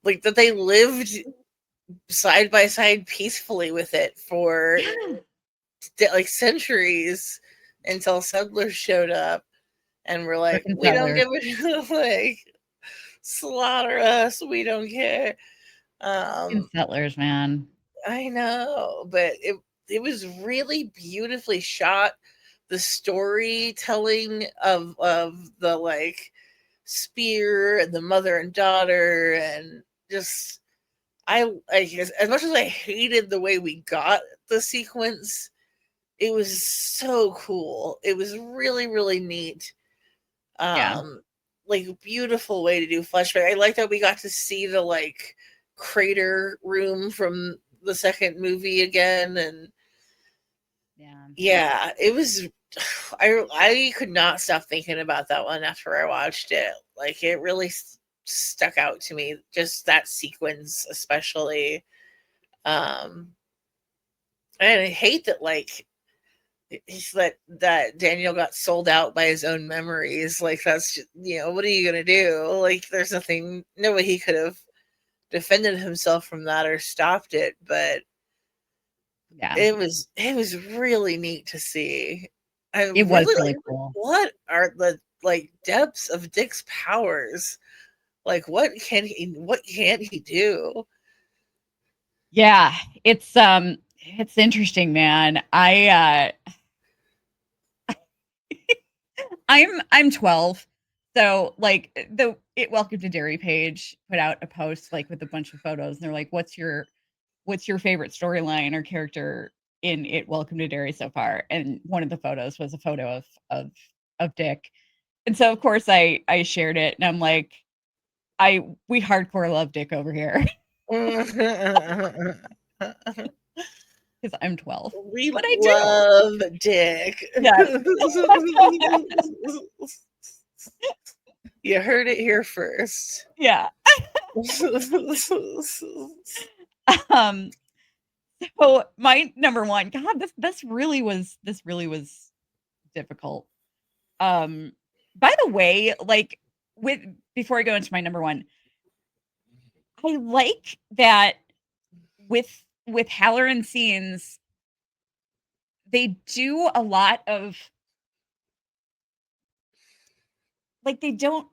like that they lived side by side peacefully with it for like centuries until settlers showed up and were like, Frickin' we don't settlers. give a like slaughter us, we don't care. Settlers, man. I know, but it was really beautifully shot. The storytelling of the like spear and the mother and daughter, and just I guess as much as I hated the way we got the sequence, it was so cool. It was really, really neat. Yeah. Like beautiful way to do flashback. I like that we got to see the like crater room from the second movie again, and yeah, it was I could not stop thinking about that one after I watched it. Like it really stuck out to me, just that sequence especially. And I hate that like that Daniel got sold out by his own memories. Like that's just, what are you gonna do? Like there's nothing, no way he could have defended himself from that or stopped it. But yeah, it was really neat to see. I it was really really like, cool. what are the like depths of Dick's powers? Like what can't he do? Yeah, it's interesting, man. I'm 12. So like the It Welcome to Derry page put out a post like with a bunch of photos, and they're like, what's your favorite storyline or character in It Welcome to Derry so far? And one of the photos was a photo of Dick. And so of course I shared it, and I'm like, we hardcore love Dick over here. Because I'm 12. We But I do. love Dick. Yes. You heard it here first. Yeah. um so my number one, God, this really was difficult. By the way, like with before I go into my number one, I like that with Hallorann scenes, they do a lot of like they don't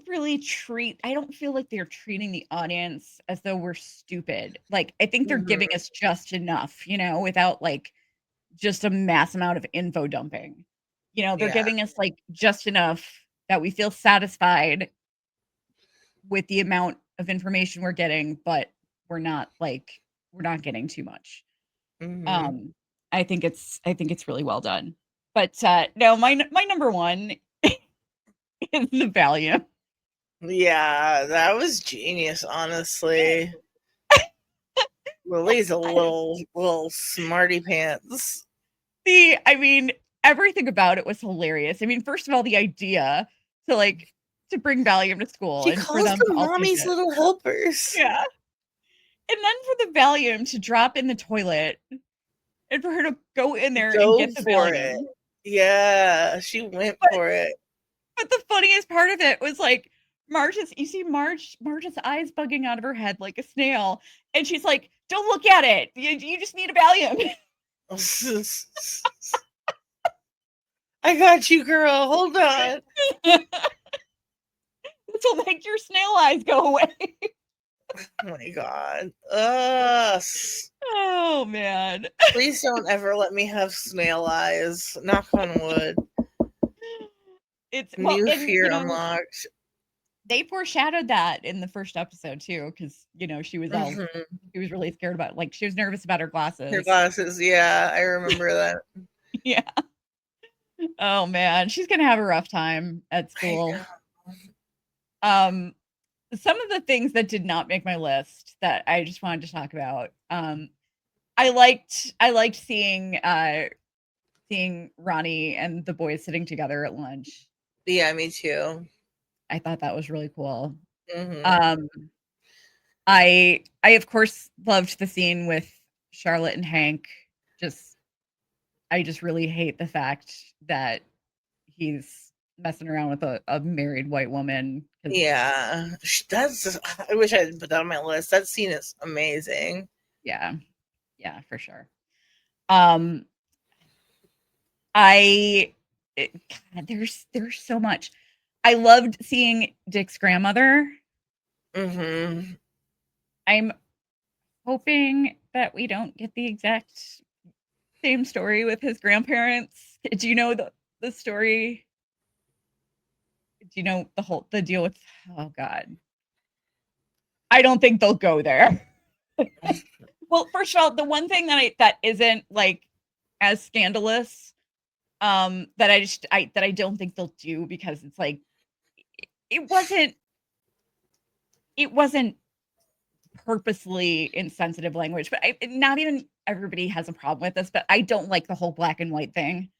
really treat I don't feel like they're treating the audience as though we're stupid. Like I think they're giving us just enough, without like just a mass amount of info dumping. They're Yeah. giving us like just enough that we feel satisfied with the amount of information we're getting, but we're not getting too much. Mhm. Um, I think it's really well done. But no, my number one is the Valium. Yeah, that was genius, honestly. Lily's a little smarty pants. I mean, everything about it was hilarious. I mean, first of all, the idea to like to bring Valium to school She and for calls them to them all take mommy's it. little helpers. Yeah. And then for the Valium to drop in the toilet and for her to go in there and Go get the for it. Valium. Yeah, she went But for it. but the funniest part of it was like you see Marge's eyes bugging out of her head like a snail, and she's like, "Don't look at it. You just need a Valium." I got you, girl. Hold on. This will make your snail eyes go away. Oh my god. Oh man. Please don't ever let me have snail eyes. Knock on wood. It's New and fear unlocked. they foreshadowed that in the first episode too, because she was really scared about like she was nervous about her Her glasses. glasses, yeah, I remember that. Yeah. Oh man, she's gonna have a rough time at I school. know. Some of the things that did not make my list that I just wanted to talk about. I liked seeing Ronnie and the boys sitting together at lunch. Yeah, me too. I thought that was really cool. Mhm. Um, I of course loved the scene with Charlotte and Hank. Just I just really hate the fact that he's messing around with a married white woman. Yeah, that's. I wish I had put that on my list. That scene is amazing. Yeah, yeah, for sure. Um, God, there's so much. I loved seeing Dick's grandmother. Mm-hmm. I'm hoping that we don't get the exact same story with his grandparents. Do you know the story? Do you know the deal with? Oh God, I don't think they'll go there. Well, first of all, the one thing that isn't like as scandalous, that I don't think they'll do, because it's like it wasn't it wasn't purposely insensitive language, but not even everybody has a problem with this, but I don't like the whole black and white thing.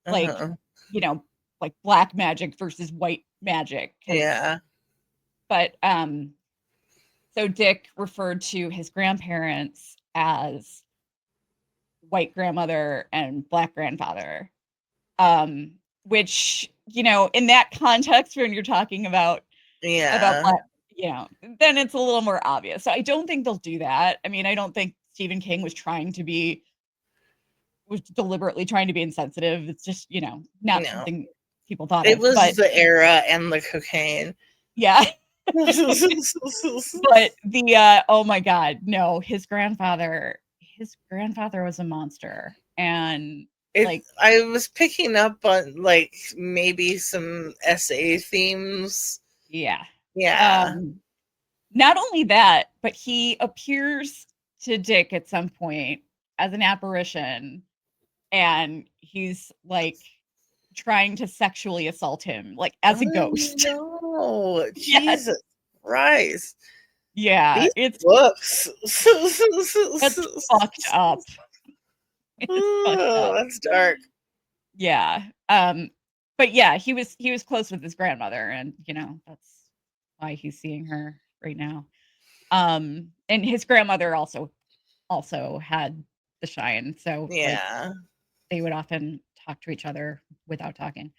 Like, Uh-huh. you know, like black magic versus white magic. Yeah. But so Dick referred to his grandparents as white grandmother and black grandfather. Which, in that context, when you're talking about Yeah. black, then it's a little more obvious. So I don't think they'll do that. I mean, I don't think Stephen King was deliberately trying to be insensitive. It's just, not No. something people thought It of. was But the era and the cocaine. yeah. But oh my God, no, his grandfather was a monster. And I was picking up on like maybe some SA themes. yeah. Yeah. Not only that, but he appears to Dick at some point as an apparition, and he's like trying to sexually assault him, like as a ghost. No, Yes. Jesus Christ. Yeah, These it's books. that's fucked up. It's fucked up. That's dark. Yeah. But yeah, he was close with his grandmother, and that's why he's seeing her right now. And his grandmother also had the shine, so like Yeah. they would often talk to each other without talking.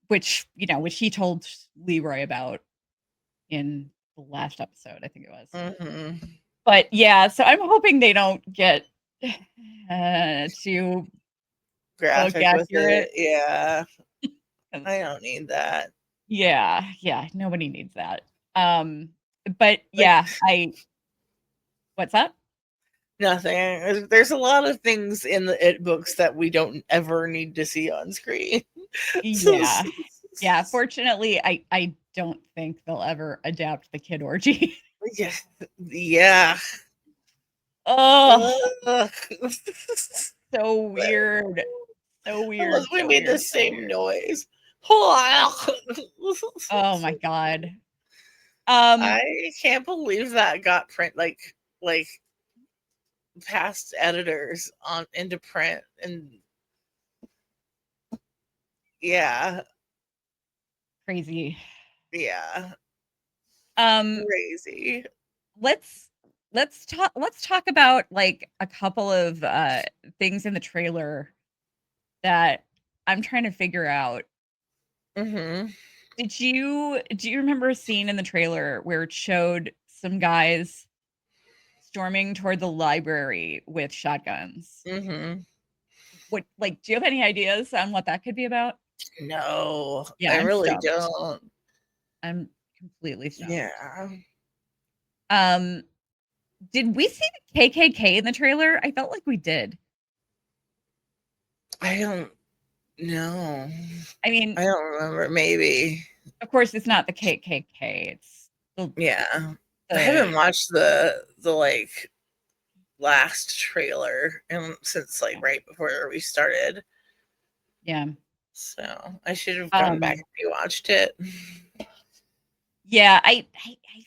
Which he told Leroy about in the last episode, I think it was. Mm-hmm. But yeah, so I'm hoping they don't get too book Graphic with accurate. it. Yeah. I don't need that. Yeah, nobody needs that. But Like, yeah, what's that? nothing. There's a lot of things in the It books that we don't ever need to see on screen. Yeah. Yeah, fortunately, I don't think they'll ever adapt the kid orgy. Yeah. Yeah. Oh, so weird. So weird. Unless we So made weird. the same noise. Oh my God. I can't believe that got like past editors on into print, and yeah. Crazy. Yeah. Um, Crazy. let's talk about like a couple of things in the trailer that I'm trying to figure out. Mm-hmm. Do you remember a scene in the trailer where it showed some guys storming toward the library with shotguns? Mm-hmm. Do you have any ideas on what that could be about? No, Yeah, I I'm really stumped. don't. I'm completely stumped. Yeah. Did we see the KKK in the trailer? I felt like we did. I don't know. I mean, I don't remember. Maybe. of course, it's not the KKK. It's Yeah. I haven't watched the like last trailer since like right before we started. Yeah. So I should have gone back and rewatched it. Yeah, I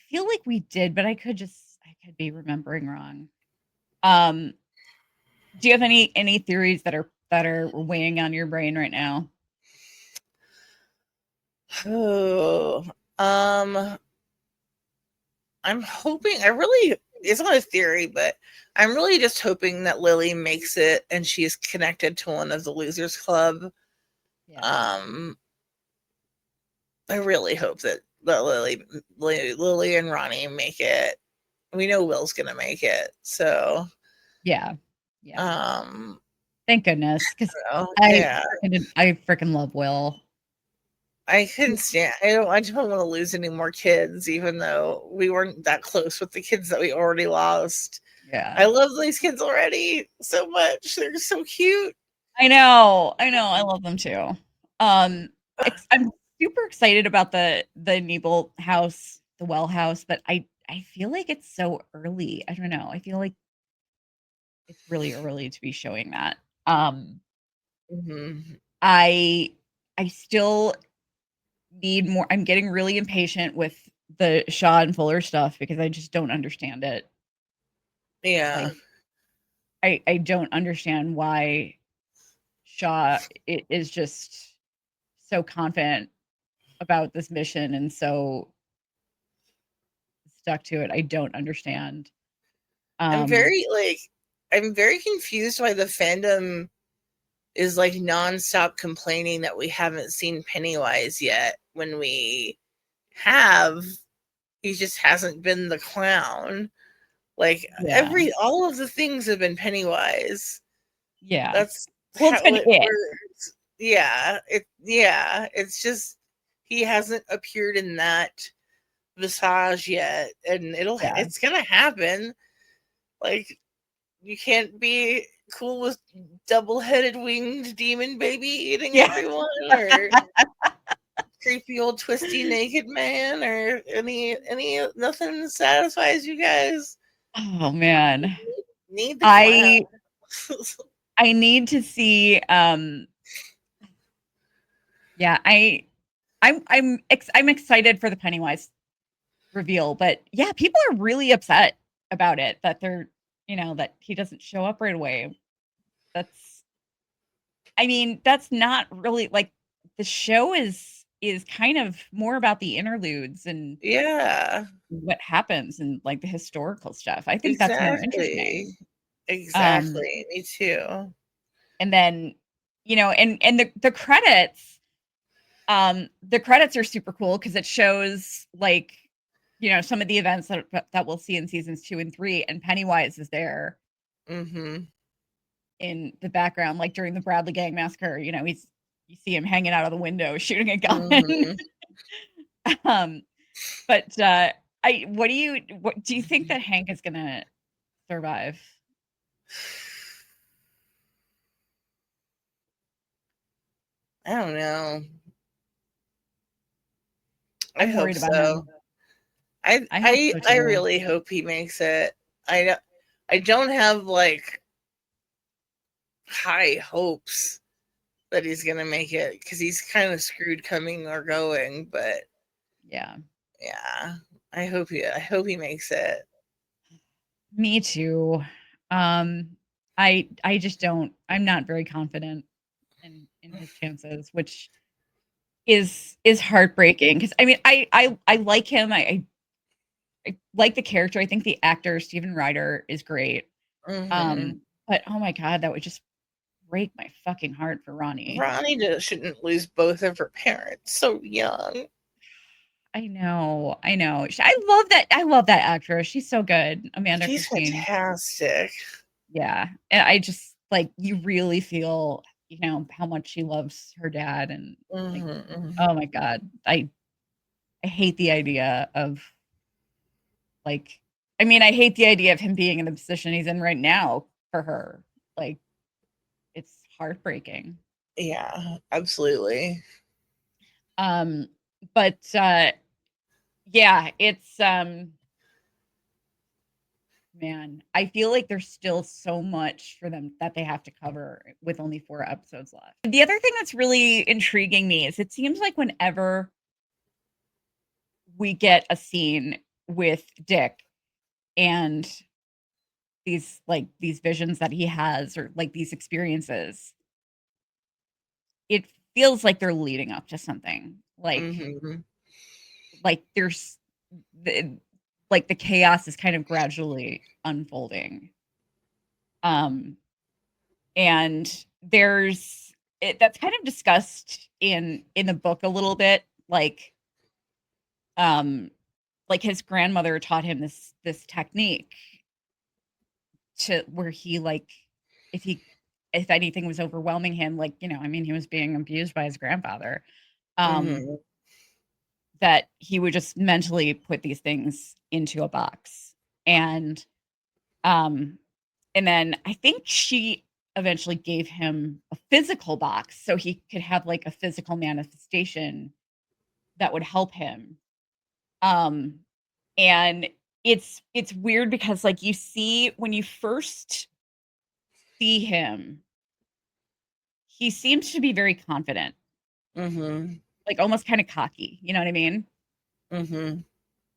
feel like we did, but I could be remembering wrong. Do you have any theories that are weighing on your brain right now? Oh, I'm hoping. It's not a theory, but I'm really just hoping that Lily makes it and she's connected to one of the Losers Club. Yeah. I really hope that Lily and Ronnie make it. We know Will's gonna make it, so yeah. Thank goodness, because yeah. I freaking love Will. I couldn't stand. I don't want to lose any more kids, even though we weren't that close with the kids that we already lost. Yeah, I love these kids already so much. They're so cute. I know. I love them too. I'm super excited about the Nebel house, the Well house, but I feel like it's so early. I don't know. I feel like it's really early to be showing that. Mm-hmm. I still need more. I'm getting really impatient with the Shaw and Fuller stuff because I just don't understand it. Yeah. Like, I don't understand why Shaw is just so confident about this mission and so stuck to it. I don't understand. I'm very confused why the fandom is like nonstop complaining that we haven't seen Pennywise yet when we have. He just hasn't been the clown. Like all of the things have been Pennywise. Yeah. That's well, it's been it. Works. Yeah, it's just he hasn't appeared in that visage yet, and it's gonna happen. Like, you can't be cool with double-headed winged demon baby eating everyone, or creepy old twisty naked man, or any nothing satisfies you guys. Oh man, need the clown. I need to see. Yeah, I'm excited for the Pennywise reveal, but yeah, people are really upset about it that they're that he doesn't show up right away. That's not really like the show is kind of more about the interludes and what happens and like the historical stuff. I think that's more interesting. Exactly. Me too. And then, and the credits are super cool because it shows like, some of the events that we'll see in seasons 2 and 3, and Pennywise is there. Mm-hmm. In the background, like during the Bradley Gang massacre, you see him hanging out of the window shooting a gun. Mm-hmm. But what do you think that Hank is gonna survive? I don't know. I hope so. I really hope he makes it. I don't have like high hopes that he's gonna make it because he's kind of screwed coming or going. But yeah, I hope he makes it. Me too. I just don't. I'm not very confident in his chances, which is heartbreaking because I mean I like him. I like the character. I think the actor Steven Ryder is great. Mm-hmm. But oh my god, that would just break my fucking heart for Ronnie. Ronnie shouldn't lose both of her parents so young. I know. I love that actress. She's so good. Amanda Christine. Fantastic. Yeah. And I just like you really feel, how much she loves her dad and like, oh my god. I hate the idea of like I hate the idea of him being in the position he's in right now for her. Like it's heartbreaking. Yeah, absolutely. But yeah, it's man, I feel like there's still so much for them that they have to cover with only 4 episodes left. The other thing that's really intriguing me is it seems like whenever we get a scene with Dick and these visions that he has or like these experiences, it feels like they're leading up to something. Like there's the chaos is kind of gradually unfolding. And that's kind of discussed in the book a little bit, like like his grandmother taught him this technique to where he like if anything was overwhelming him, like, you know, I mean, he was being abused by his grandfather. Mhm. That he would just mentally put these things into a box. Um, and then I think she eventually gave him a physical box so he could have like a physical manifestation that would help him. Um, and it's weird because like you see when you first see him, he seems to be very confident, Mhm. like almost kind of cocky, you know what I mean? Mhm.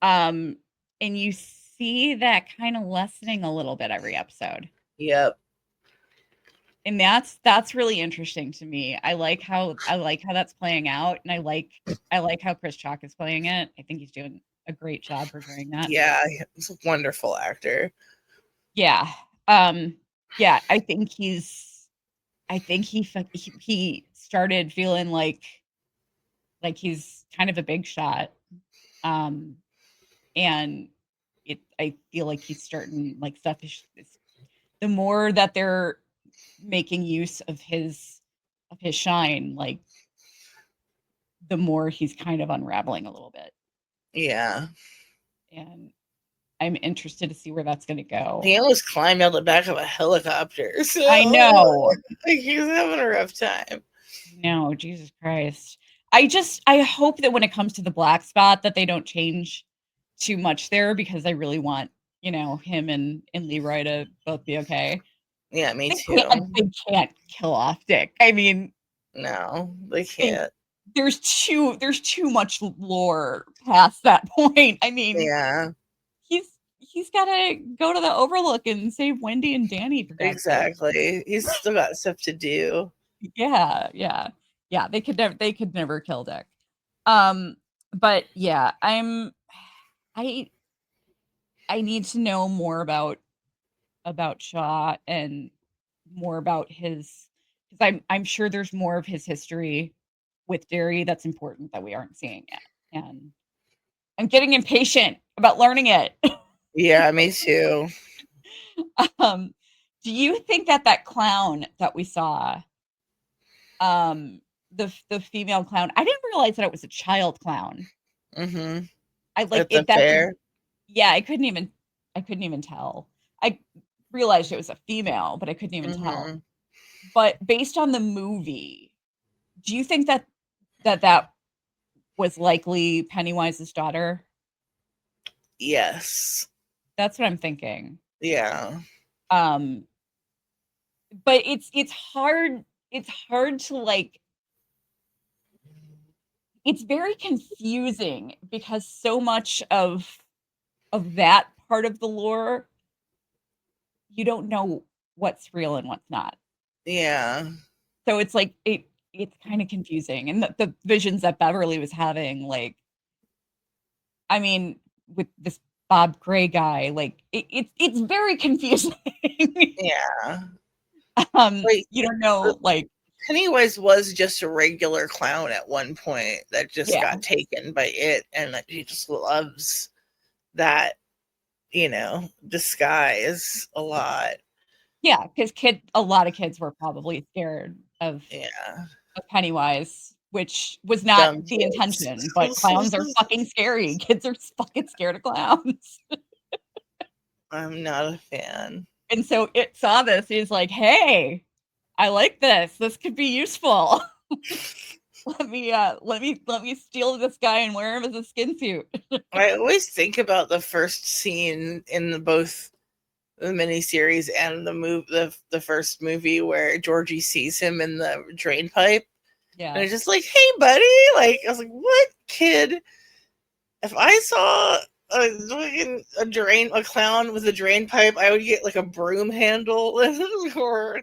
Um, and you see that kind of lessening a little bit every episode. Yep. And that's really interesting to me. I like how that's playing out, and I like how Chris Chalk is playing it. I think he's doing a great job portraying that. Yeah, he's a wonderful actor. Yeah. Um, yeah, I think he started feeling like he's kind of a big shot. Um, and I feel like he's starting like stuff is the more that they're making use of his shine, like the more he's kind of unraveling a little bit. Yeah. And I'm interested to see where that's going to go. He almost climbed out the back of a helicopter. So I know. like, he's having a rough time. No, Jesus Christ. I hope that when it comes to the black spot that they don't change too much there because I really want, you know, him and Leroy to both be okay. Yeah, me They can't too. they can't kill off Dick. I mean, No, they they can't. there's too much lore past that point. I mean, Yeah, he's gotta go to the Overlook and save Wendy and Danny for God's sake. exactly. He's still got stuff to do. Yeah, yeah. Yeah, they could never kill Dick. Um, but yeah, I I need to know more about Shaw and more about his because I'm sure there's more of his history with Derry that's important that we aren't seeing yet. And I'm getting impatient about learning it. Yeah, me too. um, do you think that that clown that we saw, um, the female clown, I didn't realize that it was a child clown. Mm-hmm. I like At the it. That's fair. yeah. I couldn't even tell. I realized it was a female, but I couldn't even tell. Mm-hmm. But based on the movie, do you think that was likely Pennywise's daughter? Yes. That's what I'm thinking. Yeah. Um, but it's hard to like it's very confusing because so much of that part of the lore, you don't know what's real and what's not. Yeah. So it's like it's kind of confusing. And the visions that Beverly was having, like, I mean, with this Bob Gray guy, like it's very confusing. Yeah. Like You don't know, like, Pennywise was just a regular clown at one point that just yeah, got taken by it, and that he just loves that, disguise a lot. yeah, because a lot of kids were probably scared Yeah. of Pennywise, which was not Dumb the kids. intention, but clowns are fucking scary. Kids are fucking scared of clowns. I'm not a fan. And so it saw this, he's like, "Hey, I like this. This could be useful. Let me steal this guy and wear him as a skin suit." I always think about the first scene in both the miniseries and the first movie where Georgie sees him in the drain pipe. And Yeah. it's just like, hey, buddy. Like, I was like, what kid? If I saw a clown with a drain pipe, I would get like a broom handle or Yes.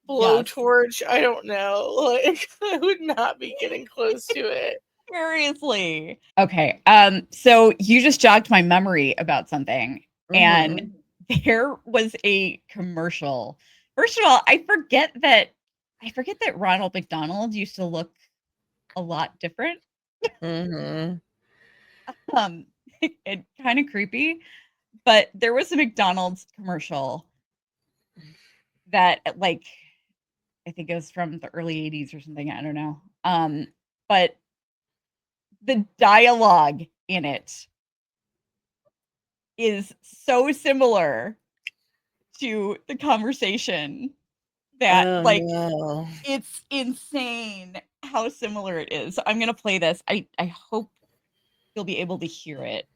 blowtorch. I don't know. Like, I would not be getting close to it. Seriously. Okay. So you just jogged my memory about something, and Mm-hmm. there was a commercial. First of all, I forget that Ronald McDonald used to look a lot different. Mm-hmm. It kind of creepy, but there was a McDonald's commercial that, like, I think it was from the early 80s or something, I don't know. But the dialogue in it is so similar to the conversation that, Oh, like, no. it's insane how similar it is. So I'm gonna play this. I hope you'll be able to hear it.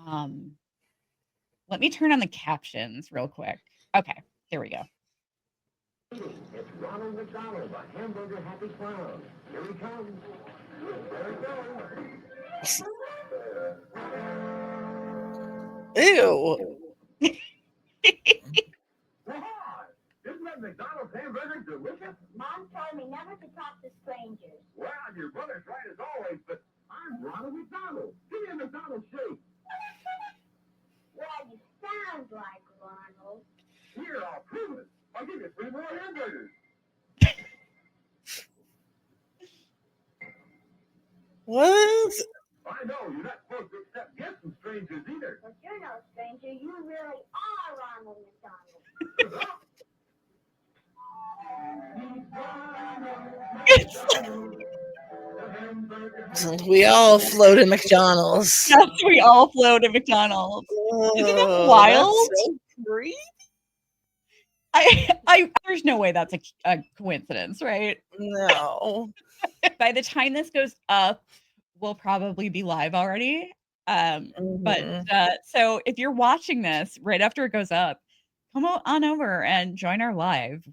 Let me turn on the captions real quick. Okay, there we go. It's Ronald McDonald, a hamburger happy clown. Here he comes. There he goes. Ew. Isn't that McDonald's hamburger delicious? Mom told me never to talk to strangers. Well, your brother's right as always, but I'm Ronald McDonald. Give me a McDonald's shake. Well, you sound like Ronald. Here, I'll prove it. I'll give you 3 more hamburgers. What? I know, you're not supposed to accept gifts from strangers either. But you're no stranger. You really are Ronald McDonald. We all float in McDonald's. Yes, we all float at McDonald's. Isn't that wild? That's so creepy. There's no way that's a coincidence, right? No. By the time this goes up, we'll probably be live already. But so if you're watching this right after it goes up, come on over and join our live.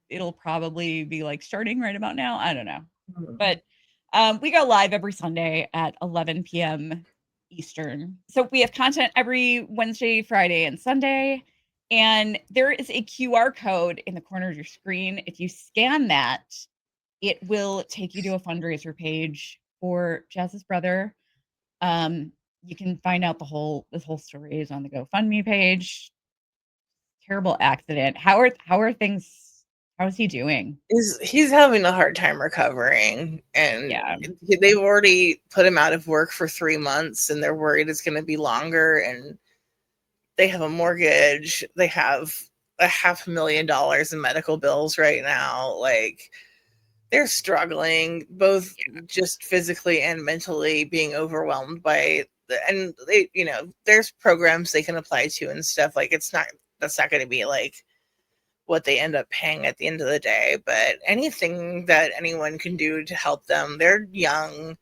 It'll probably be like starting right about now. I don't know. But we go live every Sunday at 11 p.m. Eastern. So we have content every Wednesday, Friday, and Sunday. And there is a QR code in the corner of your screen. If you scan that, it will take you to a fundraiser page for Jazz's brother. You can find out this whole story is on the GoFundMe page. Terrible accident. How are things? How is he doing? He's having a hard time recovering, and Yeah. they've already put him out of work for 3 months, and they're worried it's going to be longer. And they have a mortgage. They have $500,000 in medical bills right now. Like, they're struggling, both just physically and mentally, being overwhelmed by and they, there's programs they can apply to and stuff. Like, that's not going to be like what they end up paying at the end of the day, but anything that anyone can do to help them. They're young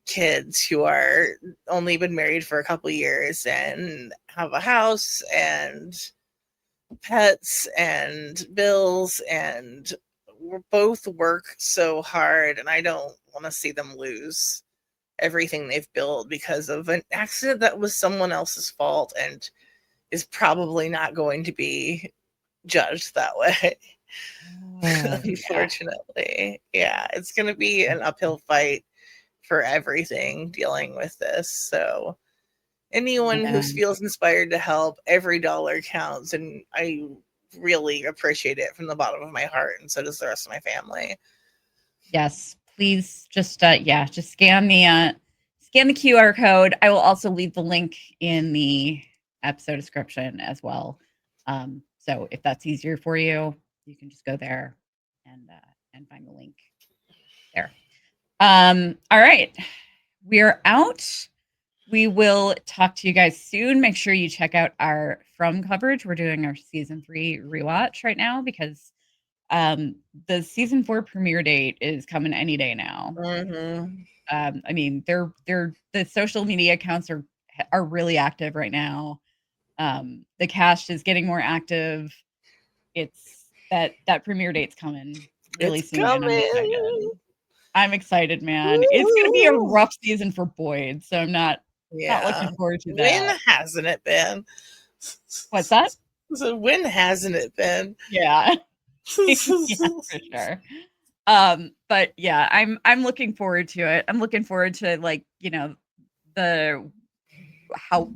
kids who are only been married for a couple years and have a house and pets and bills, and both work so hard, and I don't want to see them lose everything they've built because of an accident that was someone else's fault and is probably not going to be judged that way. Unfortunately. Yeah, it's going to be an uphill fight for everything dealing with this. So anyone who feels inspired to help, every dollar counts, and I really appreciate it from the bottom of my heart, and so does the rest of my family. Yes, please just scan the QR code. I will also leave the link in the episode description as well. So if that's easier for you, you can just go there and find the link there. All right, we are out. We will talk to you guys soon. Make sure you check out our From coverage. We're doing our season 3 rewatch right now because the season 4 premiere date is coming any day now. I mean, the social media accounts are really active right now. The cast is getting more active. It's that premiere date's coming really soon, and I'm excited, man. Woo! It's gonna be a rough season for Boyd, so I'm not looking forward to that. When hasn't it been? What's that? So when hasn't it been? Yeah. Yeah, for sure. But yeah, I'm looking forward to it. I'm looking forward to, like, how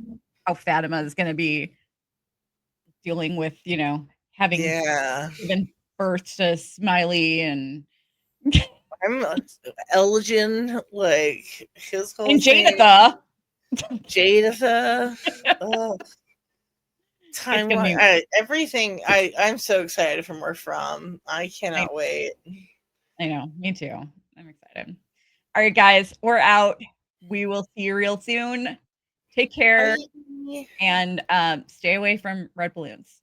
Fatima is gonna be dealing with, having given birth to Smiley, and I'm Elgin, like his whole and thing. Jaditha. Timeline, everything. I'm so excited for more from. I cannot wait. I know, me too. I'm excited. All right, guys, we're out. We will see you real soon. Take care. Bye. And stay away from red balloons.